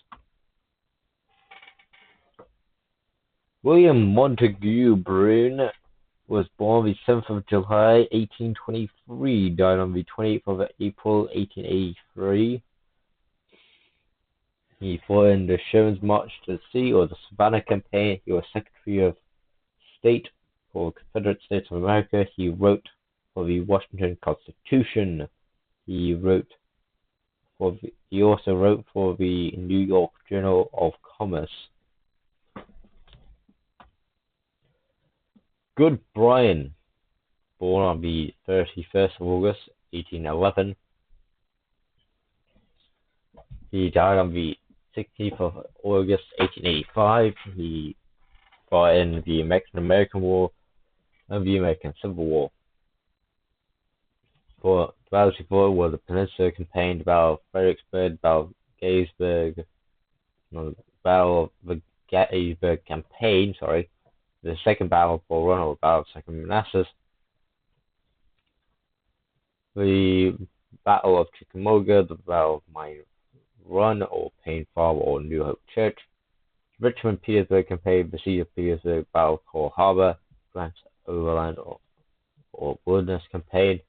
William Montague Brune was born the 7th of July, 1823, died on the 28th of April, 1883. He fought in the Sherman's March to the Sea or the Savannah Campaign. He was Secretary of State for the Confederate States of America. He wrote for the Washington Constitution. He also wrote for the New York Journal of Commerce. Good Bryan, born on the 31st of August, 1811. He died on the 16th of August, 1885. He fought in the Mexican-American War and the American Civil War. The battles he fought were the Peninsula Campaign, the Battle of Fredericksburg, the Battle of Gettysburg, the Battle of the Gettysburg Campaign, the Second Battle of Bull Run, or the Battle of Second Manassas, the Battle of Chickamauga, the Battle of Mine Run, or Payne Farm, or New Hope Church, Richmond-Petersburg Campaign, the Siege of Petersburg, Battle of Cold Harbor, Grant's Overland or Wilderness Campaign,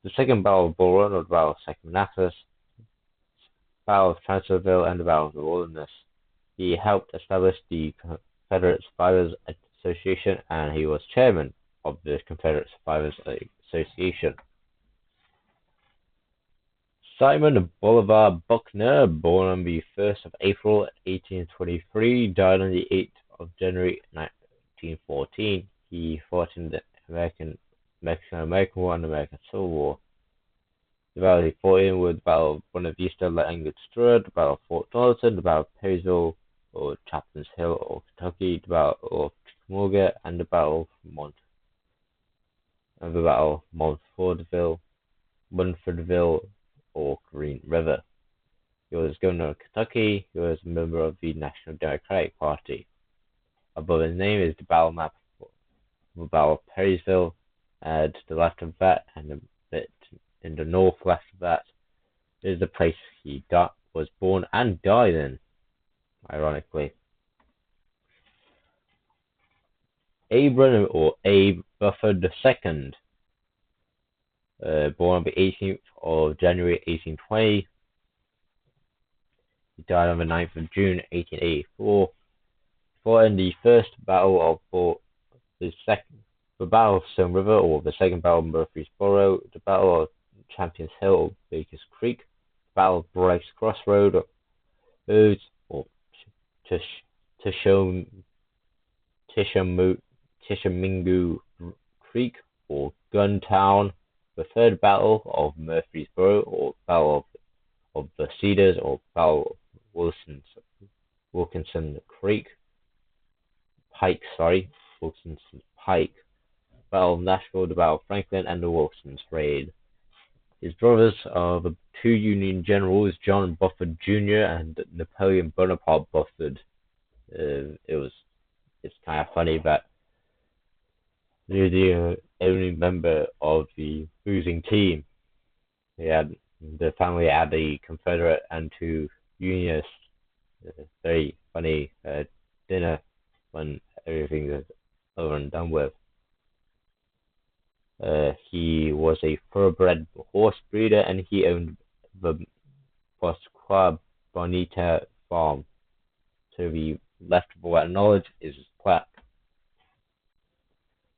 the Second Battle of Bull Run, or the Battle of Second Manassas, Battle of Chancellorsville, and the Battle of the Wilderness. He helped establish the Confederate Survivors Association, and he was chairman of the Confederate Survivors Association. Simon Bolivar Buckner, born on the 1st of April 1823, died on the 8th of January 1914. He fought in the Mexican-American War and American Civil War. The battle he fought in were the Battle of Buena Vista, Langostura, the Battle of Fort Donelson, the Battle of Perrysville or Chaplain's Hill or Kentucky, the Battle of Chickamauga, and the Battle of Montfordville or Green River. He was governor of Kentucky. He was a member of the National Democratic Party. Above his name is the battle map of the Battle of Perrysville, and to the left of that, and a bit in the north left of that, is the place he was born and died in, ironically. Abram or Abe Bufford II, born on the 18th of January 1820. He died on the 9th of June 1884. Fought in the first battle of the Battle of Stone River, or the second Battle of Murfreesboro, the Battle of Champions Hill or Baker's Creek, the Battle of Bryce Crossroad, or Tishomingo Creek, or Guntown, the third Battle of Murfreesboro, or Battle of the Cedars, or Battle of Wilkinson Pike, Battle of Nashville, the Battle of Franklin, and the Wilson's Raid. His brothers are the two Union generals, John Bufford Jr. and Napoleon Bonaparte Bufford. It's kind of funny that they're the only member of the losing team. The family had a Confederate and two Unionists. Very funny dinner when everything is over and done with. He was a thoroughbred horse breeder, and he owned the Pascua Bonita farm. To the left of all that knowledge is his plaque.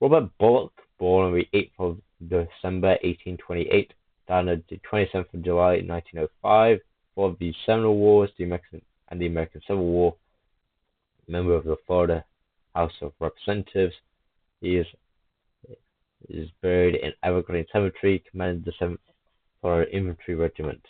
Robert Bullock, born on the 8th of December 1828, died on the 27th of July 1905, fought the Seminole Wars, the American Civil War, member of the Florida House of Representatives. He is buried in Evergreen Cemetery, commanded the 7th Florida Infantry Regiment.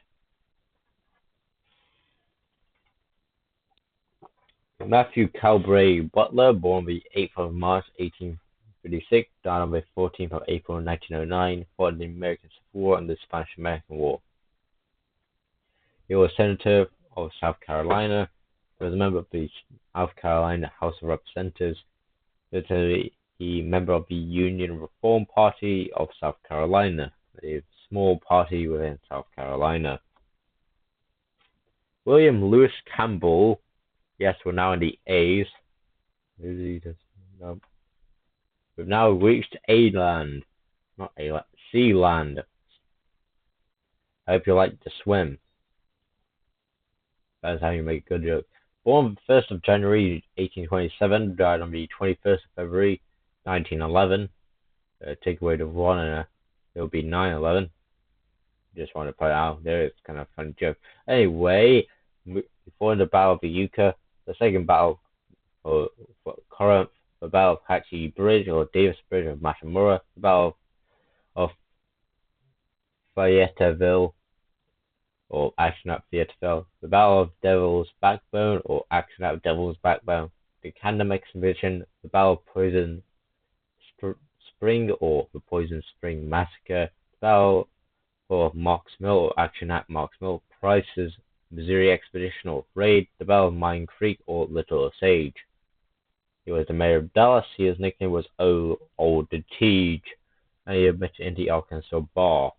Matthew Calbray Butler, born the 8th of March 1836, died on the 14th of April 1909, fought in the American Civil War and the Spanish-American War. He was Senator of South Carolina. He was a member of the South Carolina House of Representatives. He He member of the Union Reform Party of South Carolina, a small party within South Carolina. William Lewis Campbell, yes, we're now in the A's. We've now reached A-land, not A-land, Sea-land. I hope you like to swim. That's how you make a good joke. Born 1st of January 1827, died on the 21st of February 1911. Take away the one and it'll be 9/11. Just want to point out there, it's kind of a funny joke. Anyway, before the Battle of the Yucca, the second battle for Corinth, the Battle of Hatchie Bridge or Davis Bridge of Mashimura, the Battle of Fayetteville or Action at Fayetteville, the Battle of Devil's Backbone or Action at Devil's Backbone, the Candam Expedition, the Battle of Poison Spring or the Poison Spring Massacre, the Battle for Marks Mill or Action at Marks Mill, Price's Missouri Expedition or Raid, the Battle of Mine Creek or Little Osage. He was the mayor of Dallas. His nickname was Old Teej, and he admitted into the Arkansas bar.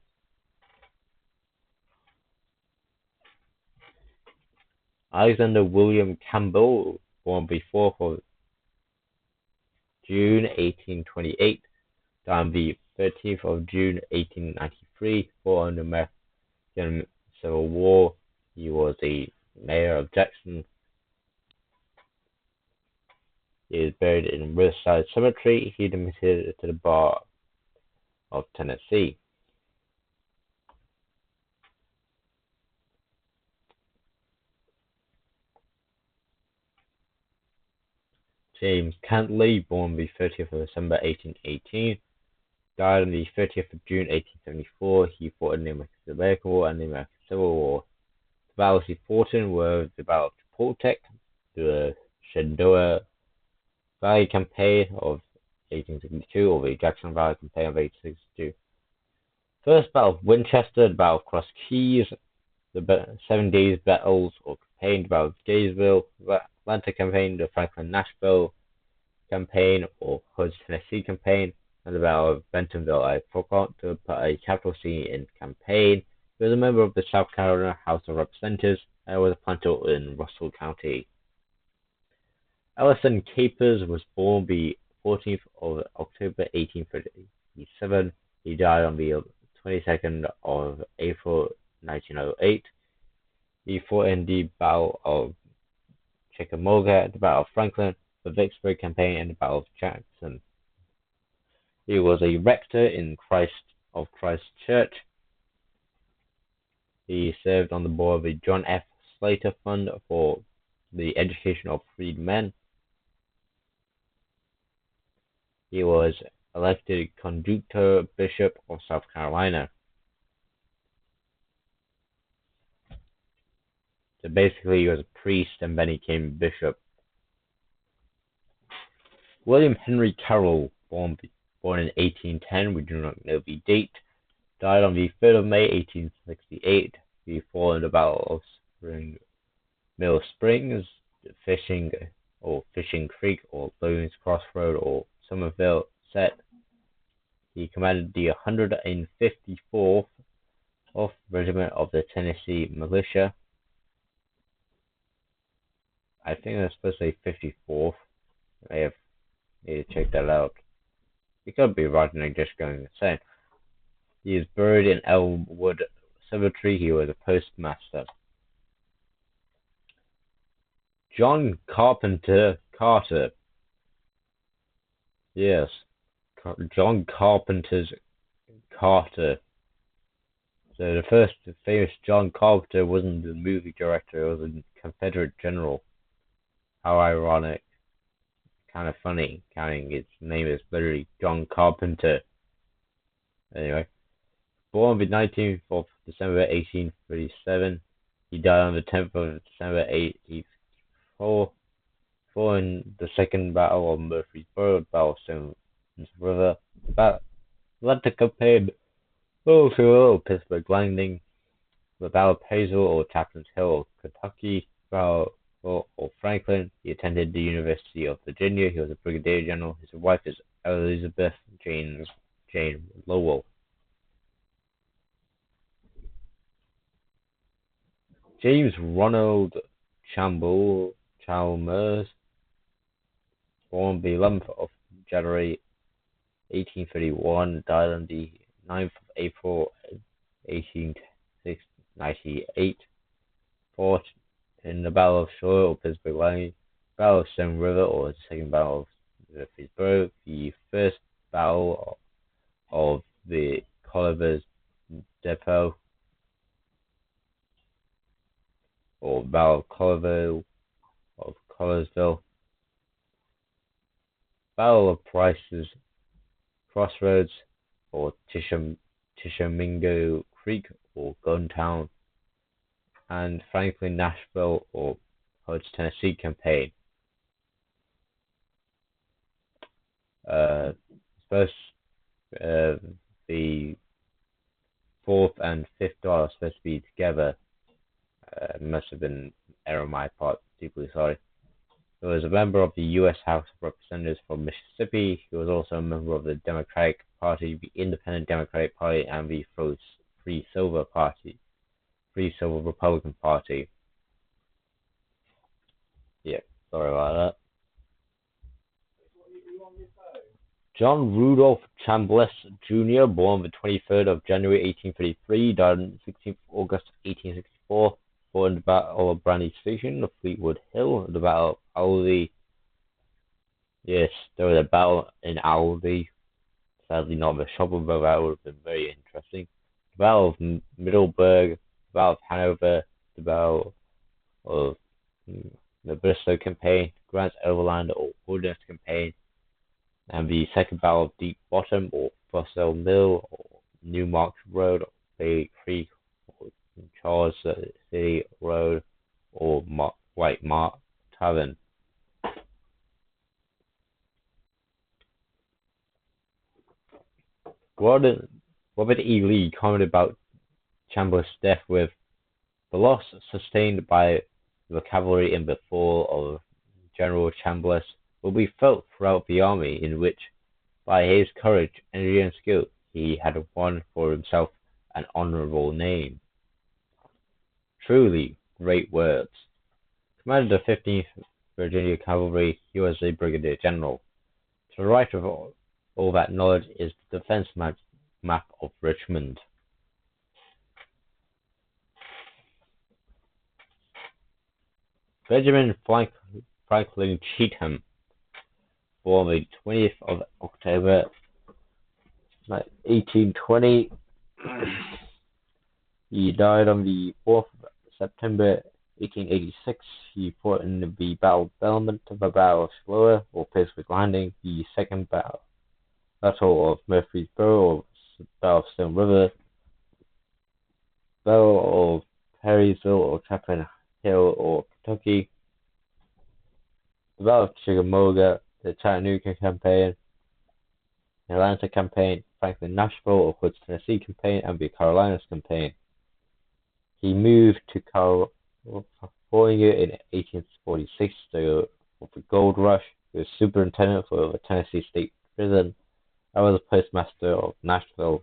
Alexander William Campbell, born the 4th of June 1828, died on the 13th of June 1893, fought in the American Civil War. He was the mayor of Jackson. He is buried in Riverside Cemetery. He admitted to the bar of Tennessee. James Cantley, born the 30th of December 1818, died on the 30th of June 1874. He fought in the American War and the American Civil War. The battles he fought in were the Battle of Chapultepec, the Shenandoah Valley Campaign of 1862, or the Jackson Valley Campaign of 1862. First Battle of Winchester, the Battle of Cross Keys, the 7 Days Battles or Campaign, the Battle of Gaysville, the Atlanta Campaign, the Franklin-Nashville Campaign or Hood's Tennessee Campaign, and the Battle of Bentonville. I forgot to put a capital C in campaign. He was a member of the South Carolina House of Representatives and was a planter in Russell County. Ellison Capers was born the 14th of October 1837. He died on the 22nd of April 1908. He fought in the Battle of Chickamauga, the Battle of Franklin, the Vicksburg Campaign, and the Battle of Jackson. He was a rector in Christ Church. He served on the board of the John F. Slater Fund for the Education of Freedmen. He was elected Conductor Bishop of South Carolina. So basically, he was a priest and then he became bishop. William Henry Carroll, born in 1810, we do not know the date, died on the 3rd of May 1868. He fought in the Battle of Mill Springs, Fishing Creek, or Bones Crossroad, or Somerville Set. He commanded the 154th Regiment of the Tennessee Militia. I think that's supposed to say 54th. I have need to check that out. He could be right and just going insane. He is buried in Elmwood Cemetery. He was a postmaster. John Carpenter Carter. Yes, John Carpenter's Carter. So the first famous John Carpenter wasn't the movie director, it was a Confederate general. How ironic. Kind of funny, counting his name is literally John Carpenter. Anyway, born the 19th of December 1837, he died on the 10th of December 1884. In the Second Battle of Murfreesboro, Battle of Stones River, Atlanta Campaign, Pittsburgh Landing, the Battle of Hazel or Chaplin's Hill, Kentucky, Battle or Franklin. He attended the University of Virginia. He was a brigadier general. His wife is Elizabeth Jane Lowell. James Ronald Chalmers, born the 11th of January 1831, died on the 9th of April 1898, fought in the Battle of Shore or Pittsburgh Line, Battle of Stone River or the Second Battle of Murfreesboro, the First Battle of the Culver's Depot or Battle of Culver of Colorsville, Battle of Price's Crossroads or Tishomingo Creek or Guntown, and Franklin Nashville or Hood's Tennessee campaign. First, the fourth and fifth are supposed to be together. Must have been an error on my part. Deeply sorry. He was a member of the U.S. House of Representatives from Mississippi. He was also a member of the Democratic Party, the Independent Democratic Party, and the Free Silver Republican Party. Yeah, sorry about that. John Rudolph Chambliss Jr., born the 23rd of January 1833, died on 16th August 1864, fought in the Battle of Brandy Station, of Fleetwood Hill, the Battle of Aldie. Yes, there was a battle in Aldie. Sadly, not the Shovel, but that would have been very interesting. The Battle of Middleburg, the Battle of Hanover, the Battle of the Bristol Campaign, Grant's Overland or Wilderness Campaign, and the Second Battle of Deep Bottom or Fossil Mill or Newmarket Road or Bay Creek or Charles City Road or White Mart Tavern. Robert E. Lee commented about Chambliss' death with the loss sustained by the cavalry in the fall of General Chambliss will be felt throughout the army, in which, by his courage, energy, and skill, he had won for himself an honorable name. Truly great words. Commander of the 15th Virginia Cavalry, he was a brigadier general. To the right of all that knowledge is the defense map of Richmond. Benjamin Franklin Cheatham, born the 20th of October 1820. He died on the 4th of September 1886. He fought in the Battle of Belmont, the Battle of Slough or Pittsburgh Landing, the Second Battle of Murfreesboro or Battle of Stone River, Battle of Perrysville or Chapin Hill or Kentucky, the Battle of Chickamauga, the Chattanooga Campaign, the Atlanta Campaign, Franklin Nashville or Hood's Tennessee Campaign, and the Carolinas Campaign. He moved to California in 1846 for the Gold Rush. He was superintendent for the Tennessee State Prison. I was a postmaster of Nashville.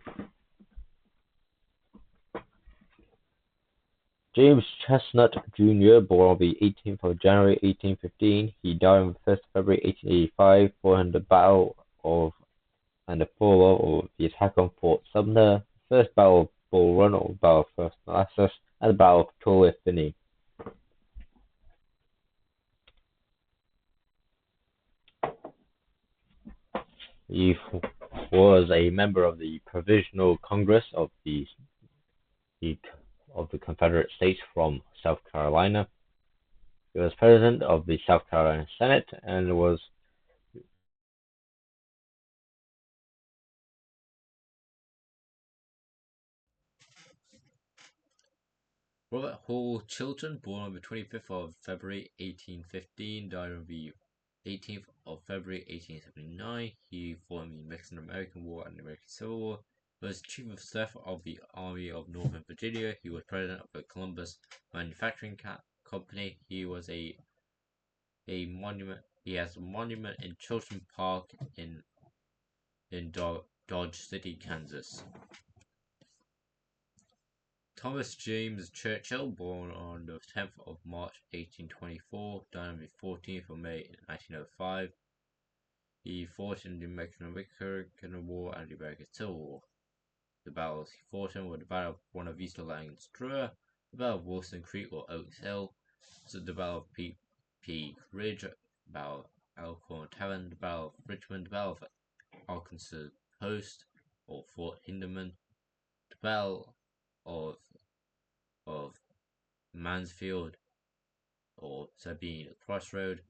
James Chestnut Jr., born on the 18th of January 1815, he died on the 1st of February 1885, following the Battle of and the fall of the attack on Fort Sumter, the First Battle of Bull Run or Battle of First Manassas, and the Battle of Tulla Finney. He was a member of the Provisional Congress of the Confederate States from South Carolina. He was president of the South Carolina Senate and was Robert Hall Chilton, born on the 25th of February 1815, died on the 18th of February 1879. He fought in the Mexican-American War and the American Civil War. He was Chief of Staff of the Army of Northern Virginia. He was president of the Columbus Manufacturing Company. He was a monument. He has a monument in Chilton Park in in Dodge City, Kansas. Thomas James Churchill, born on the 10th of March 1824, died on the 14th of May 1905. He fought in the Mexican War and the American Civil War. The battles he fought in were the Battle of Buena Vista Langostura, the Battle of Wilson Creek or Oaks Hill, the Battle of Peak Ridge, the Battle of Elkhorn Tavern, the Battle of Richmond, the Battle of Arkansas Post or Fort Hindeman, the Battle of Mansfield or Sabine Crossroad,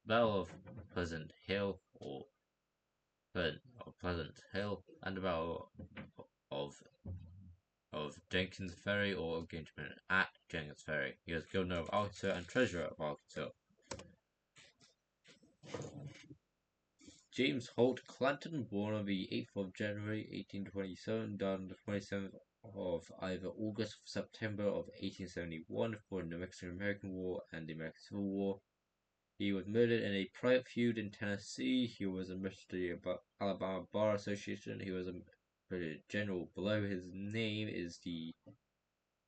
the Battle of Pleasant Hill or Pleasant Hill, and the Battle of Jenkins Ferry or engagement at Jenkins Ferry. He was governor of Arkansas and treasurer of Arkansas. James Holt Clanton, born on the 8th of January 1827, died on the 27th of either August or September of 1871 for the Mexican-American War and the American Civil War. He was murdered in a private feud in Tennessee. He was admitted to the Alabama Bar Association. He was a general. Below his name is the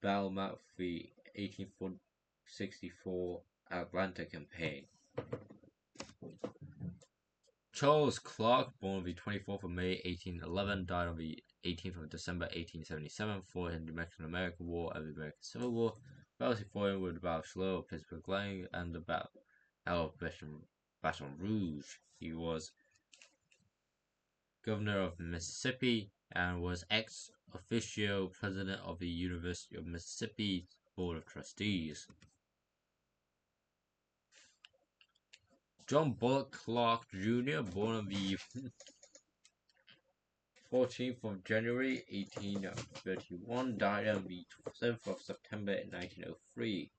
battle map for the 1864 Atlanta campaign. Charles Clark, born on the 24th of May 1811, died on the 18th of December 1877, fought in the Mexican-American War and the American Civil War. Battles he fought in were the Battle of Shiloh, Pittsburgh Landing, and the Battle of Baton Rouge. He was governor of Mississippi and was ex officio president of the University of Mississippi Board of Trustees. John Bullock Clark Jr., born on the 14th of January 1831, died on the 7th of September 1903.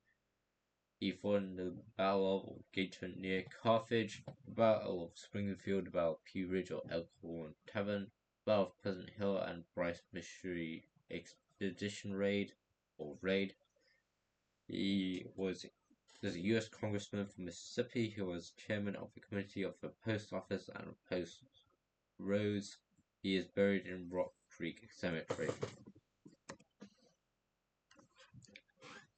He fought in the Battle of Gateshead near Carthage, the Battle of Springfield, the Battle of Pea Ridge or Elkhorn Tavern, the Battle of Pleasant Hill and Bryce Mystery Expedition Raid. He was a U.S. Congressman from Mississippi who was chairman of the Committee of the Post Office and Post Roads. He is buried in Rock Creek Cemetery.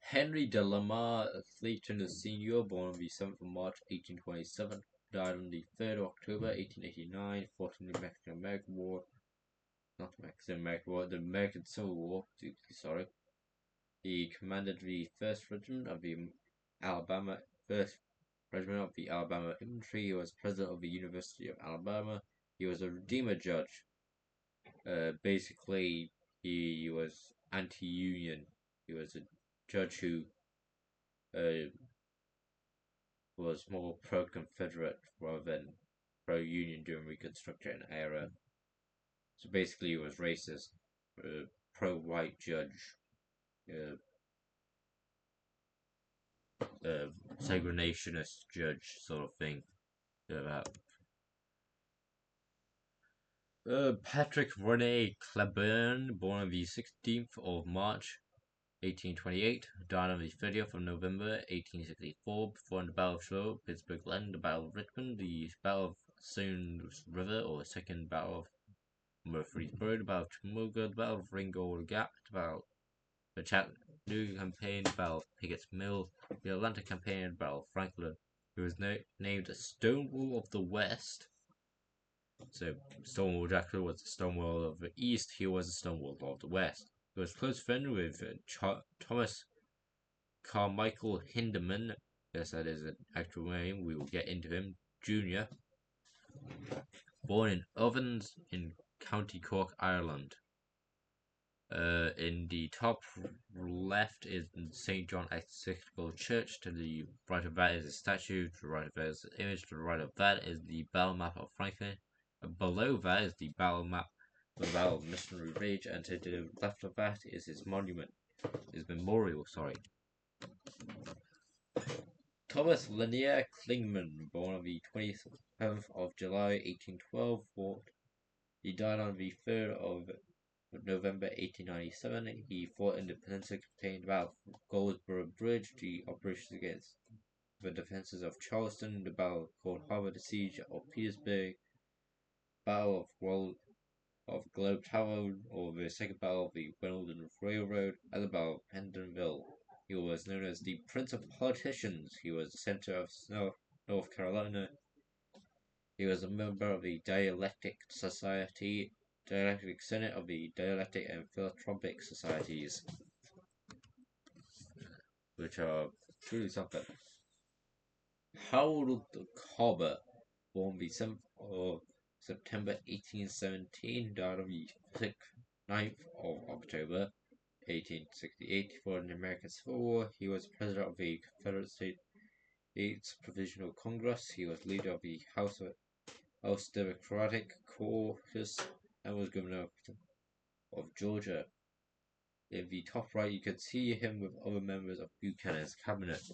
Henry de Lamar Clayton Sr., born on the 7th of March 1827, died on the 3rd of October 1889, fought in the Mexican-American War, not the Mexican-American War, the American Civil War, sorry. He commanded the 1st Regiment of the Alabama, 1st Regiment of the Alabama Infantry. He was president of the University of Alabama. He was a Redeemer judge. Basically, he was anti-union. He was a judge who was more pro-Confederate rather than pro-Union during Reconstruction era. So basically, he was racist, pro-white judge, segregationist judge sort of thing. Patrick Rene Claiborne, born on the 16th of March 1828, died on the 30th of November 1864, before the Battle of Shiloh, Pittsburgh Landing, the Battle of Richmond, the Battle of Sound River, or Second Battle of Murfreesboro, the Battle of Chickamauga, the Battle of Ringgold Gap, the Battle of the Chattanooga Campaign, the Battle of Pickett's Mill, the Atlanta Campaign, and the Battle of Franklin. He was named Stonewall of the West. So Stonewall Jackson was the Stonewall of the East, he was the Stonewall of the West. He was close friend with Thomas Carmichael Hindeman. Yes, that is an actual name. We will get into him. Jr. Born in Ovens in County Cork, Ireland. In the top left is St. John Ecclesiastical Church. To the right of that is a statue. To the right of that is an image. To the right of that is the battle map of Franklin. Below that is the battle map of the Battle of Missionary Ridge, and to the left of that is his memorial. Thomas Lanier Klingman, born on the 27th of July 1812, he died on the 3rd of November 1897. He fought in the Peninsula Campaign, the Battle of Goldsboro Bridge, the operations against the defenses of Charleston, the Battle of Cold Harbor, the siege of Petersburg, Battle of Globe Tower, or the Second Battle of the Western Railroad, and the Battle of Pentonville. He was known as the Prince of Politicians. He was the center of North Carolina. He was a member of the Dialectic Society, Dialectic Senate of the Dialectic and Philanthropic Societies, which are truly something. Harold Cobbett, born the 7th of September 1817, died on the 9th of October 1868 for the American Civil War. He was president of the Confederate States Provisional Congress. He was leader of the House Democratic Caucus and was governor of Georgia. In the top right, you can see him with other members of Buchanan's cabinet.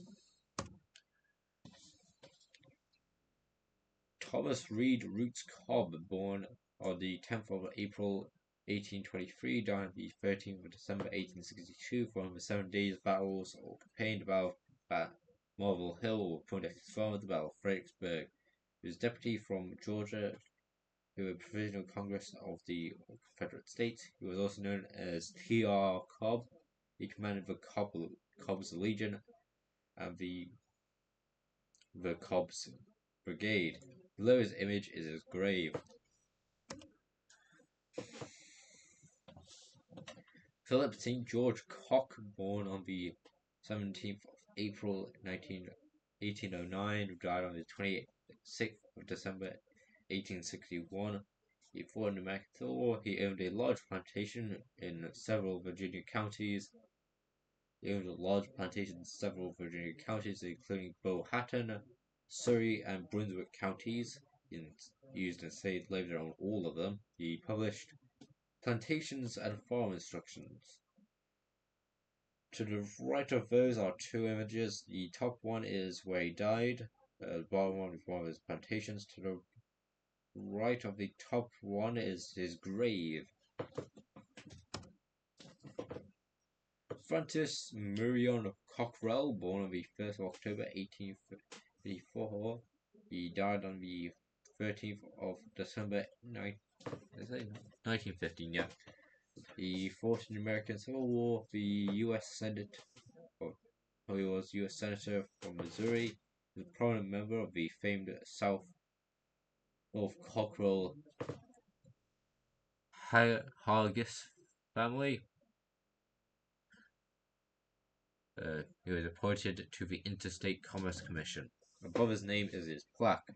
Thomas Reed Roots Cobb, born on the 10th of April 1823, died on the 13th of December 1862, from the 7 days battles or campaign about Marble Hill, or Point his farm at the Battle of Fredericksburg. He was deputy from Georgia to the Provisional Congress of the Confederate States. He was also known as T.R. Cobb. He commanded the Cobb's Legion and the Cobb's Brigade. Below his image is his grave. Philip St. George Cock, born on the 17th of April 1809, died on the 26th of December 1861. He fought in the American Civil War. He owned a large plantation in several Virginia counties. Including Powhatan, Surry, and Brunswick counties. Used enslaved labor on all of them. He published plantations and farm instructions. To the right of those are two images. The top one is where he died. The bottom one is one of his plantations. To the right of the top one is his grave. Francis Murion Cockrell, born on the 1st of October 1854. He died on the 13th of December 1915. Yeah. He fought in the American Civil War. The U.S. Senate. He was U.S. Senator from Missouri. He was a prominent member of the famed North Cockrell Hargis family. He was appointed to the Interstate Commerce Commission. Above his name is his plaque.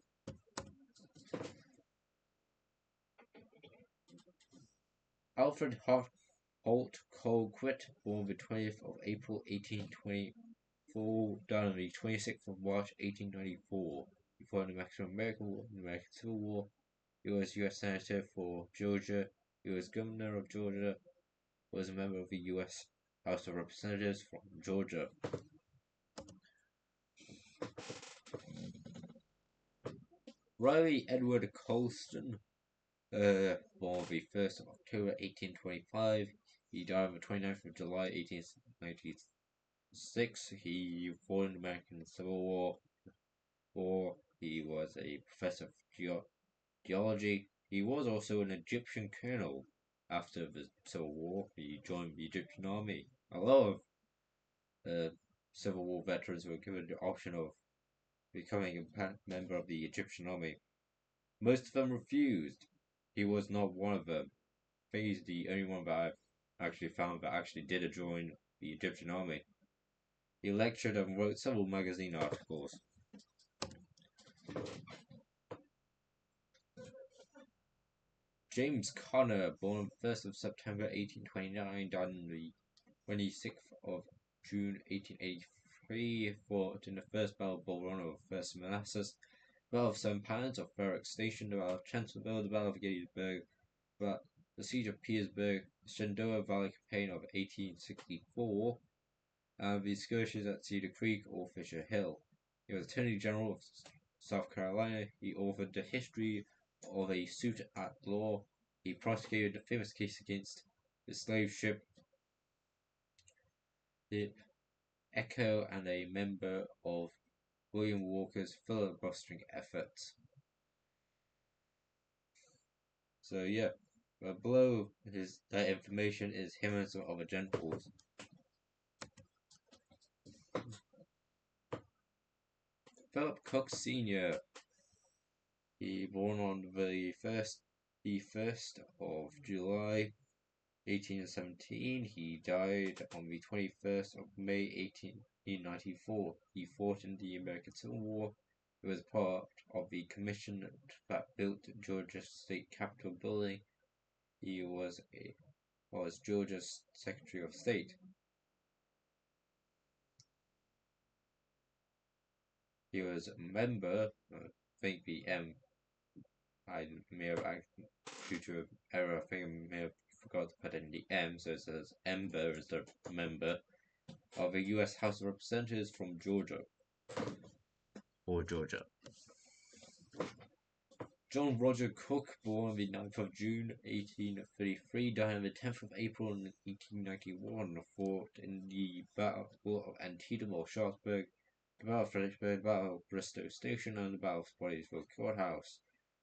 Alfred Holt Colquitt, born the 20th of April 1824, died on the 26th of March 1894. He fought in the Mexican American Civil War. He was U.S. Senator for Georgia. He was governor of Georgia. Was a member of the U.S. House of Representatives from Georgia. Riley Edward Colston, born the 1st of October 1825. He died on the 29th of July 1896. He fought in the American Civil War. He was a professor of geology. He was also an Egyptian colonel. After the Civil War, he joined the Egyptian army. A lot of Civil War veterans were given the option of becoming a member of the Egyptian army. Most of them refused. He was not one of them. I think he's the only one that I've actually found that actually did join the Egyptian army. He lectured and wrote several magazine articles. James Conner, born 1st of September 1829, died on the 26th of June 1883, fought in the First Battle of Bull Run, or First Manassas, Battle of Seven Pans, of Ferric Station, the Battle of Chancellorsville, the Battle of Gettysburg, the Siege of Petersburg, the Shenandoah Valley Campaign of 1864, and the skirmishes at Cedar Creek or Fisher Hill. He was Attorney General of South Carolina. He authored the history of a suit at law. He prosecuted a famous case against the slave ship the Echo, and a member of William Walker's filibustering efforts. So yeah, below his that information is him and some other generals. Philip Cook Sr. He born on the first of July 1817. He died on the 21st of May 1894. He fought in the American Civil War. He was part of the commission that built Georgia's state capitol building. He was Georgia's Secretary of State. He was a member, I think the I may have, due to an error, I think I may have forgot to put in the M, so it says Ember is the member of the U.S. House of Representatives from Georgia. Or Georgia. John Roger Cook, born on the 9th of June 1833, died on the 10th of April 1891, fought in the Battle of Antietam or Sharpsburg, the Battle of Fredericksburg, the Battle of Bristow Station, and the Battle of Spartanburg Courthouse.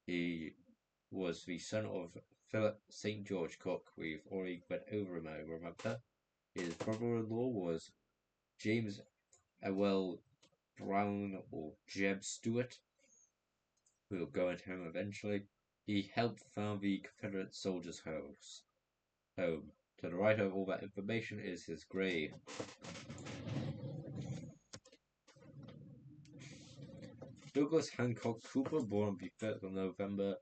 He was the son of Philip St. George Cook. We've already went over him, I remember. His brother-in-law was James Ewell Brown or Jeb Stuart. We'll go into him eventually. He helped found the Confederate soldiers' home. To the right of all that information is his grave. Douglas Hancock Cooper, born on the 3rd of November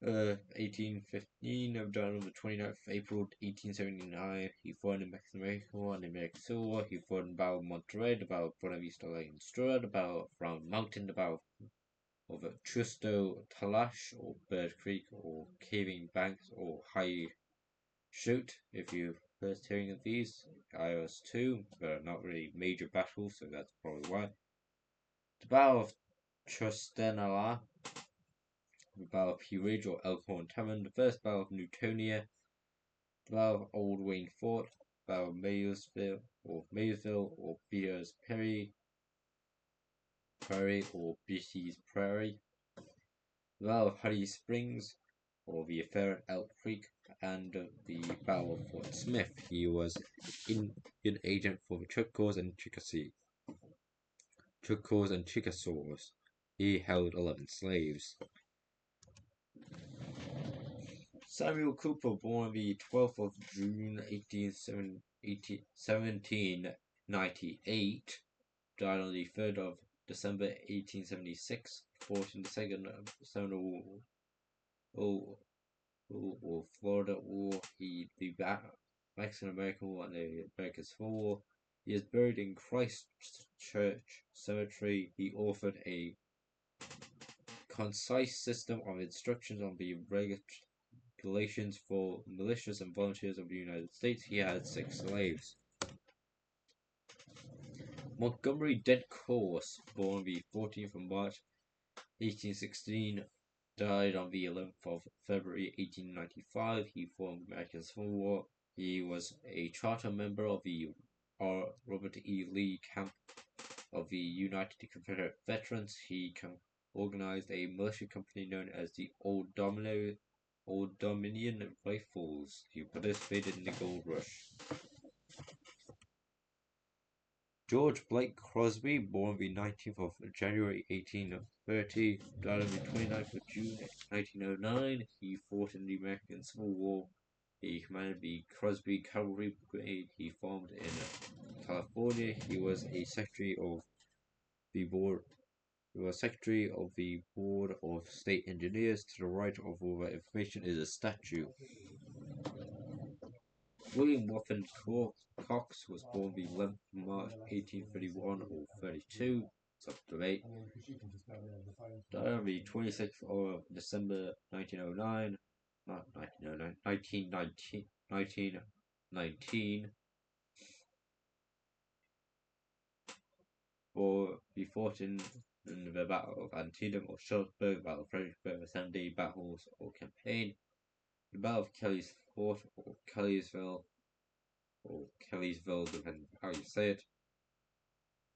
1815, died on the 29th of April 1879. He fought in the Mexican American War and the American Civil War. He fought in the Battle of Monterrey, the Battle of Buena Vista Lane Stra, the Battle of Round Mountain, the Battle of Trusto Talash, or Bird Creek, or Caving Banks, or High Shoot. If you first hearing of these, I was too, but not really major battles, so that's probably why. The Battle of Trustenala, the Battle of Pea Ridge or Elkhorn Tavern, the First Battle of Newtonia, the Battle of Old Wayne Fort, the Battle of Mayersville or Beers Prairie or Beatty's Prairie, the Battle of Honey Springs or the affair at Elk Creek, and the Battle of Fort Smith. He was Indian agent for the Choctaws and Chickasaws. He held 11 slaves. Samuel Cooper, born the 12th of June 1798, died on the 3rd of December 1876, fought in the Second Seminole Florida War, the Mexican American War, and the American Civil War. He is buried in Christ Church Cemetery. He authored a concise system of instructions on the regulations for militias and volunteers of the United States. He had 6 slaves. Montgomery Dent Course, born the 14th of March 1816, died on the 11th of February 1895. He fought in the American Civil War. He was a charter member of the Robert E. Lee Camp of the United Confederate Veterans. He organized a militia company known as the Old Dominion Rifles. He participated in the Gold Rush. George Blake Crosby, born the 19th of January 1830, died on the 29th of June 1909. He fought in the American Civil War. He commanded the Crosby Cavalry Brigade. He formed in California. He was a secretary of the board. He was secretary of the Board of State Engineers. To the right of all that information is a statue. William Watson Cox was born the 11th of March 1831 or 32. It's up to debate. Died on the 26th of December 1909. Not 1909. 1919. Or he fought in the Battle of Antietam or Sharpsburg, Battle of Fredericksburg, Sandy battles or campaign. The Battle of Kelly's Fort or Kellysville, depending on how you say it.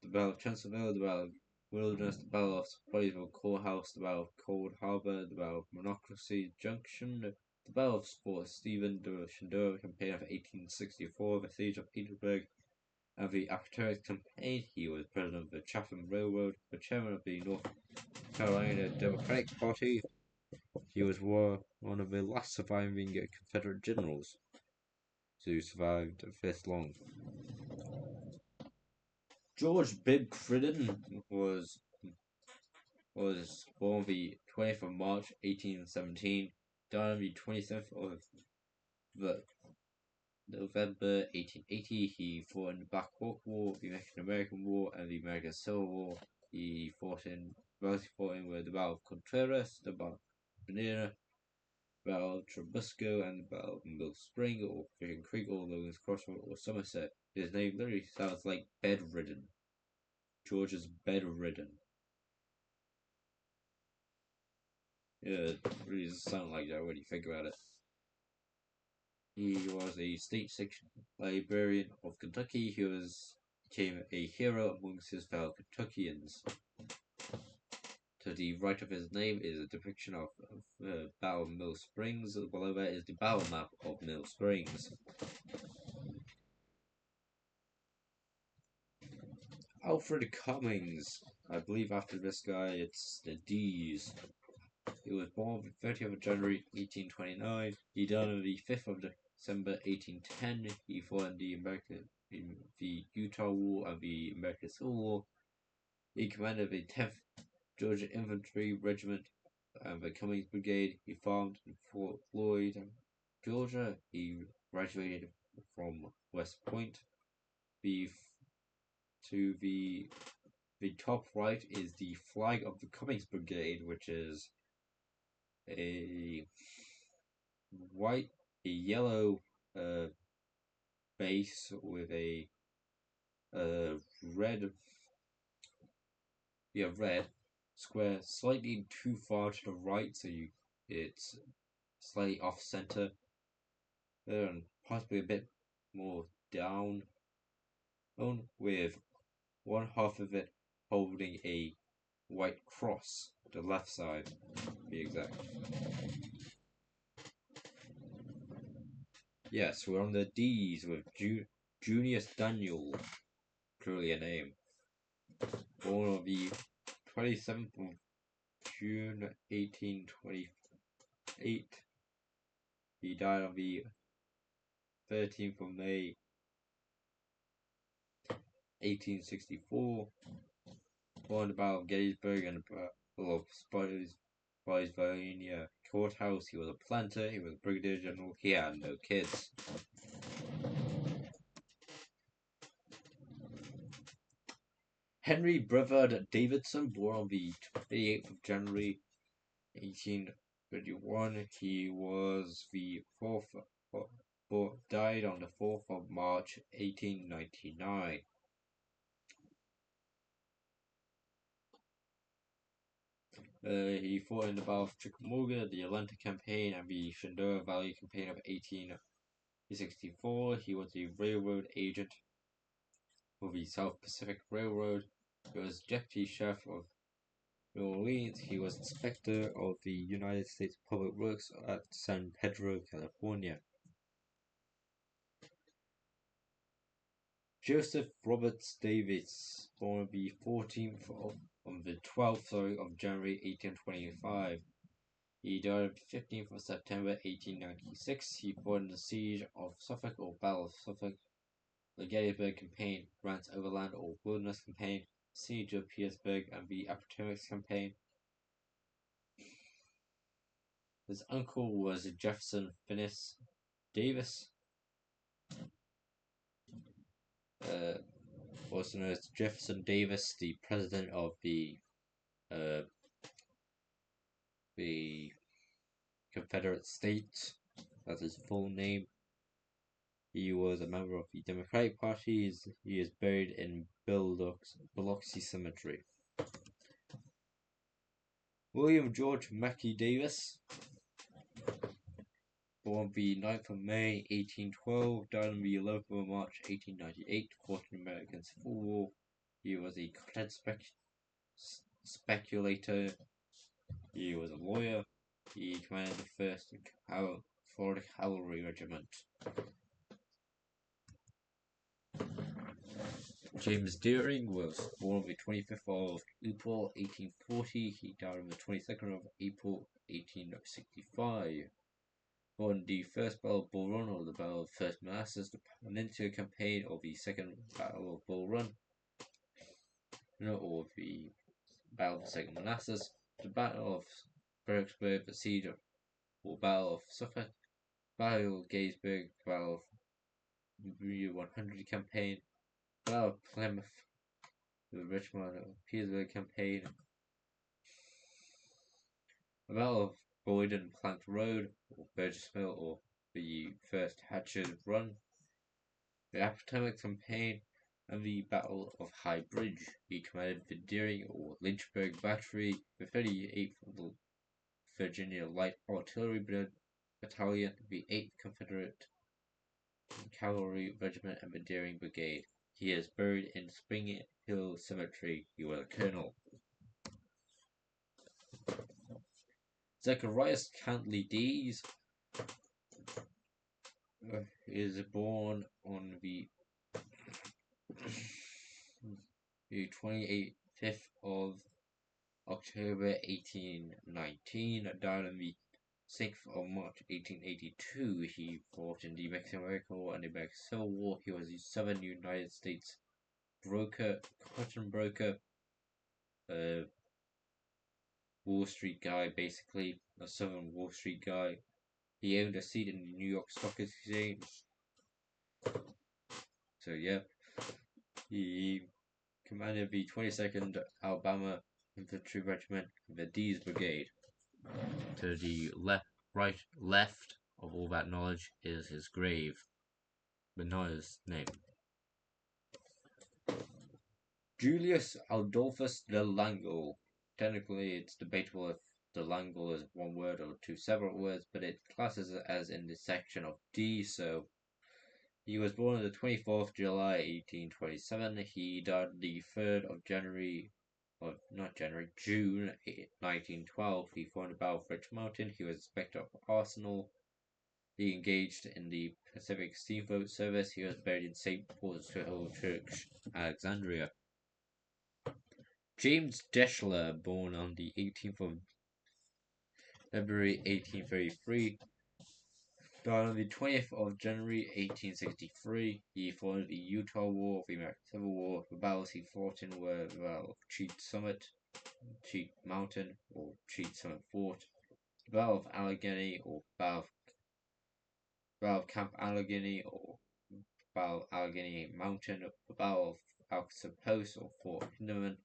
The Battle of Chancellorsville, the Battle of Wilderness, the Battle of Spottsville Courthouse, the Battle of Cold Harbor, the Battle of Monocacy Junction, the Battle of Fort Stephen, the Shenandoah Campaign of 1864, the Siege of Petersburg, and the Appomattox Campaign. He was president of the Chatham Railroad, the chairman of the North Carolina Democratic Party. He was one of the last surviving Confederate generals who survived this long. George Bibb Criden was born the 20th of March 1817, died on the 27th of November 1880. He fought in the Black Hawk War, the Mexican-American War, and the American Civil War. He fought in the Battle of Contreras, the Battle of Banana, the Battle of Trubusco, and the Battle of Mill Spring, or Fishing Creek, or Logan's Crossroad, or Somerset. His name literally sounds like bedridden. George is bedridden. Yeah, it really does sound like that when you think about it. He was a state section librarian of Kentucky. He became a hero amongst his fellow Kentuckians. To the right of his name is a depiction of Battle of Mill Springs. Below that is the battle map of Mill Springs. Alfred Cummings. I believe after this guy it's the D's. He was born on the 30th of January 1829. He died on the 5th of December 1810. He fought in the Utah War and the American Civil War. He commanded the 10th Georgia Infantry Regiment and the Cummings Brigade. He farmed in Fort Floyd, Georgia. He graduated from West Point. To the top right is the flag of the Cummings Brigade, which is a yellow base with a red square slightly too far to the right, so it's slightly off center and possibly a bit more down, with one half of it holding a white cross, the left side to be exact. Yes, we're on the D's with Junius Daniel, truly a name. Born on the 27th of June 1828. He died on the 13th of May 1864. Born the Battle of Gettysburg and the Battle of Spotsylvania Courthouse. He was a planter, he was a brigadier general, he had no kids. Henry Brevard Davidson, born on the 28th of January 1831. He was the died on the 4th of March 1899. He fought in the Battle of Chickamauga, the Atlanta Campaign, and the Shenandoah Valley Campaign of 1864. He was a railroad agent for the South Pacific Railroad. He was deputy sheriff of New Orleans. He was inspector of the United States Public Works at San Pedro, California. Joseph Roberts Davis, born on the 12th of January 1825. He died on the 15th of September 1896. He fought in the Siege of Suffolk or Battle of Suffolk, the Gettysburg Campaign, Grant's Overland or Wilderness Campaign, Siege of Petersburg, and the Appomattox Campaign. His uncle was Jefferson Phineas Davis, also known as Jefferson Davis, the president of the Confederate States. That's his full name. He was a member of the Democratic Party. He is buried in Biloxi Cemetery. William George Mackey Davis, born the 9th of May 1812, died on the 11th of March 1898, fought in the American Civil War. He was a cadet speculator. He was a lawyer. He commanded the 1st Florida Cavalry Regiment. James Deering was born on the 25th of April 1840. He died on the 22nd of April 1865. Won the First Battle of Bull Run, or the Battle of First Manassas, the Peninsula Campaign, or the Second Battle of Bull Run, or the Battle of Second Manassas, the Battle of Fredericksburg, the Siege of, or Battle of Suffolk, Battle of Gettysburg, Battle of the 100 Campaign, Battle of Plymouth, the Richmond and Petersburg Campaign, the Battle of Boyden Plank Road, or Burgess Mill, or the First Hatcher's Run, the Appomattox Campaign, and the Battle of High Bridge. He commanded the Deering or Lynchburg Battery, the 38th Virginia Light Artillery Battalion, the 8th Confederate Cavalry Regiment, and the Deering Brigade. He is buried in Spring Hill Cemetery. He was a colonel. Zacharias Cantley Dees is born on the 25th of October 1819, died on the 6th of March 1882. He fought in the Mexican-American War and the American Civil War. He was a Southern United States broker, cotton broker, Wall Street guy, basically, a Southern Wall Street guy. He owned a seat in the New York Stock Exchange. So, yeah, he commanded the 22nd Alabama Infantry Regiment, the Dees Brigade. To the left of all that knowledge is his grave, but not his name. Julius Adolphus de Langle. Technically, it's debatable if de Langle is one word or two separate words, but it classes it as in the section of D, so he was born on the 24th of July 1827. He died the 3rd of June 1912. He fought in the Battle of Rich Mountain. He was inspector of Arsenal. He engaged in the Pacific Steamboat Service. He was buried in St. Paul's Church, Alexandria. James Deschler, born on the 18th of February 1833, died on the 20th of January 1863. He fought in the Utah War, the American Civil War. The battles he fought in were the Battle of Cheat Summit, Cheat Mountain, or Cheat Summit Fort, the Battle of Allegheny, or Battle of Camp Allegheny, or Battle of Allegheny Mountain, the Battle of Alcatraz Post, or Fort Hinderman,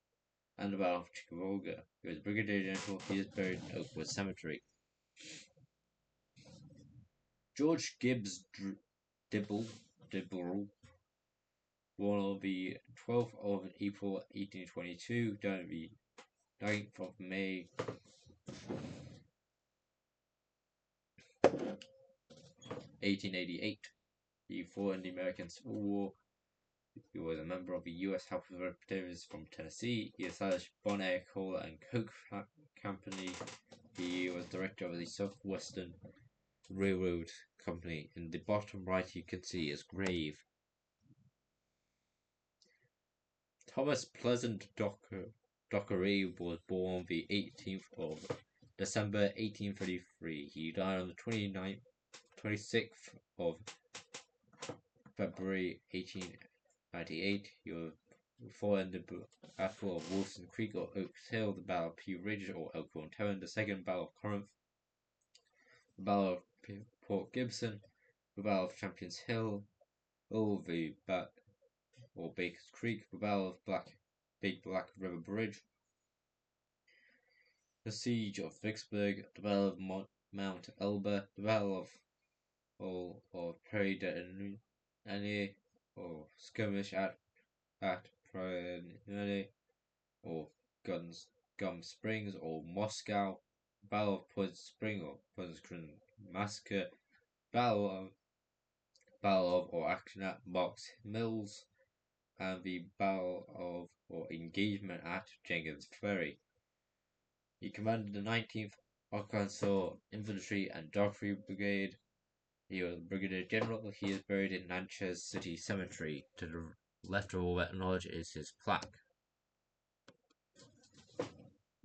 and the Battle of Chickamauga. He was Brigadier General. He is buried in Oakwood Cemetery. George Gibbs Dibble, born on the 12th of April 1822, died on the 9th of May 1888. He fought in the American Civil War. He was a member of the U.S. House of Representatives from Tennessee. He established Bon Air Coal and Coke Company. He was director of the Southwestern Railroad Company. In the bottom right, you can see his grave. Thomas Pleasant Dockery was born the 18th of December 1833. He died on the 26th of February 1898. He was fought in the Battle of Wilson Creek or Oaks Hill, the Battle of Pea Ridge or Elkhorn Tavern, the Second Battle of Corinth, the Battle of Port Gibson, the Battle of Champions Hill, the Baker's Creek, the Battle of Big Black River Bridge, the Siege of Vicksburg, the Battle of Mount Elba, the Battle of Prairie de Nene, or Skirmish at Prairie de Nene, or Gum Springs, or Moscow, Battle of Poison Spring, or Poison Spring Massacre, Battle of or action at Box Mills, and the Battle of or Engagement at Jenkins Ferry. He commanded the 19th Arkansas Infantry and Darkfree Brigade. He was Brigadier General. He is buried in Natchez City Cemetery. To the left of all that knowledge is his plaque.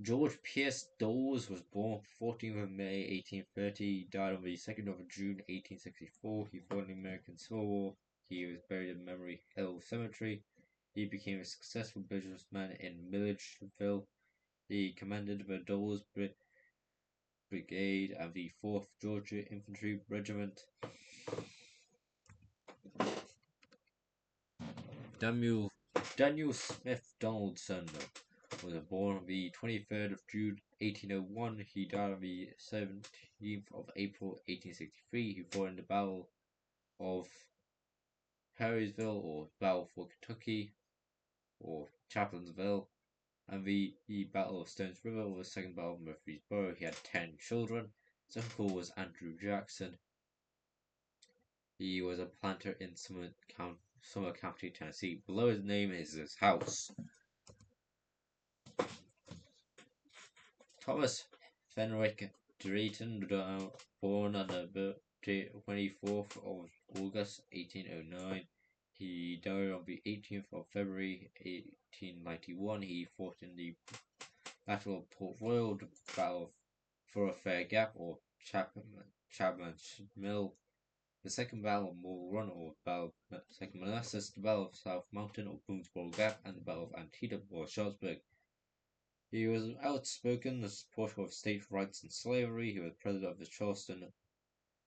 George Pierce Dawes was born 14th of May 1830. He died on the 2nd of June 1864. He fought in the American Civil War. He was buried in Memory Hill Cemetery. He became a successful businessman in Milledgeville. He commanded the Dawes Brigade and the 4th Georgia Infantry Regiment. Daniel Smith Donaldson was born on the 23rd of June 1801. He died on the 17th of April 1863. He fought in the Battle of Harrisville or Battle for Kentucky or Chaplansville and the Battle of Stones River or the Second Battle of Murfreesboro. He had 10 children. His uncle was Andrew Jackson. He was a planter in Summer County, Tennessee. Below his name is his house. Thomas Fenwick Drayton, born on the 24th of August 1809. He died on the 18th of February 1891. He fought in the Battle of Port Royal, the Battle for a Fair Gap or Chapman's Mill, the Second Battle of Bull Run or Battle of Second Manassas, the Battle of South Mountain or Boonesboro Gap, and the Battle of Antietam or Sharpsburg. He was outspoken a supporter of state rights and slavery. He was president of the Charleston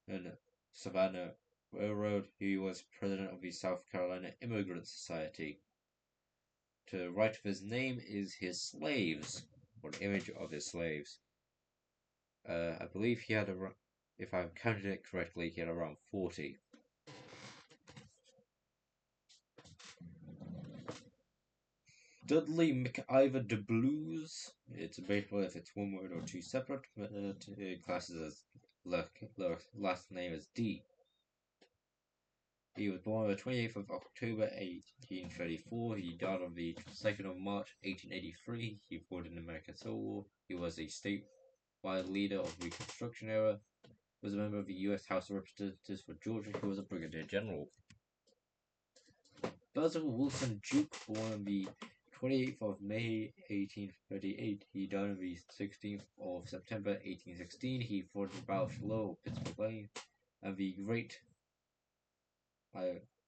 and Savannah Railroad. He was president of the South Carolina Immigrant Society. To the right of his name is his slaves, or an image of his slaves. I believe he had if I've counted it correctly, he had around 40. Dudley McIver de Blues. It's debatable if it's one word or two separate, but it classes as last name as D. He was born on the 28th of October 1834. He died on the 2nd of March 1883. He fought in the American Civil War. He was a statewide leader of the Reconstruction era. Was a member of the U.S. House of Representatives for Georgia. He was a brigadier general. Basil Wilson Duke, born on the 28th of May 1838. He died on the 16th of September 1816. He fought in the Battle of Shiloh, Pittsburgh Plain, and the Great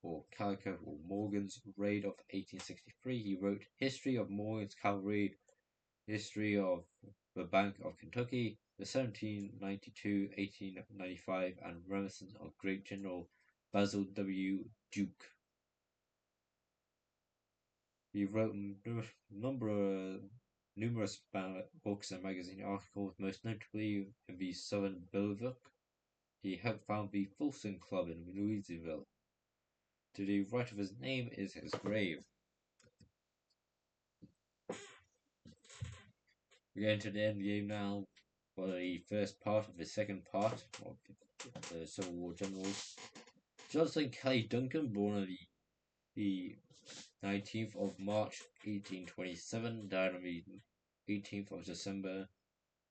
or Calico or Morgan's Raid of 1863. He wrote History of Morgan's Cavalry, History of the Bank of Kentucky, the 1792-1895, and Reminiscence of Great General Basil W. Duke. He wrote numerous books and magazine articles, most notably in the Southern Bellevue. He helped found the Folsom Club in Louisville. To the right of his name is his grave. We're going to the end game now for the first part of the second part of the Civil War generals. Johnson Kelly Duncan, born on the 19th of March 1827, died on the 18th of December.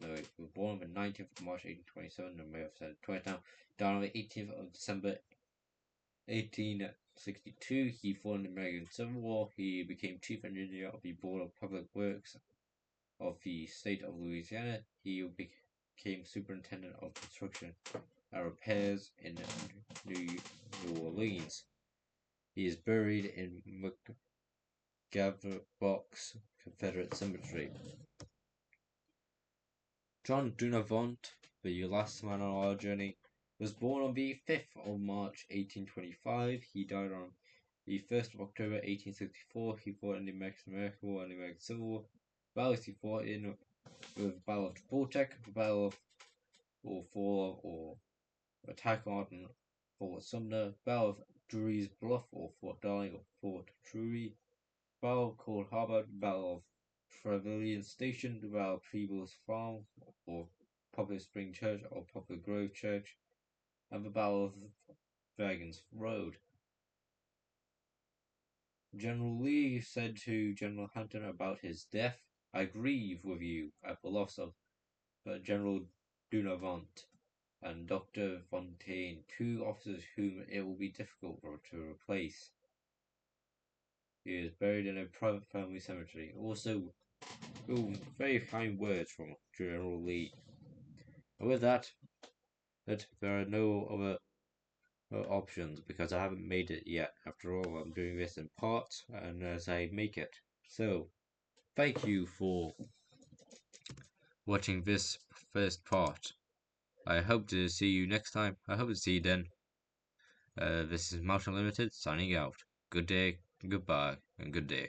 No, he was born on the 19th of March 1827. I may have said it twice now. Died on the 18th of December 1862. He fought in the American Civil War. He became chief engineer of the Board of Public Works of the state of Louisiana. He became superintendent of construction and repairs in New Orleans. He is buried in McGavock's Confederate Cemetery. John Dunavant, the last man on our journey, was born on the 5th of March 1825. He died on the 1st of October 1864. He fought in the Mexican War and the American Civil War. Battles he fought in were the Battle of Chapultepec, the Battle of Fall or Attack on Fort Sumner, Battle of Drury's Bluff or Fort Darling or Fort Drury, Battle of Cold Harbor, the Battle of Trevilian Station, the Battle of Peebles Farm or Poplar Spring Church or Poplar Grove Church, and the Battle of Wagons Road. General Lee said to General Hampton about his death, I grieve with you at the loss of General Dunavant and Dr. Fontaine, two officers whom it will be difficult to replace. He is buried in a private family cemetery. Also, very kind words from General Lee. And with that, there are no other options because I haven't made it yet. After all, I'm doing this in parts and as I make it. So, thank you for watching this first part. I hope to see you next time. I hope to see you then. This is Mountain Limited signing out. Good day, goodbye, and good day.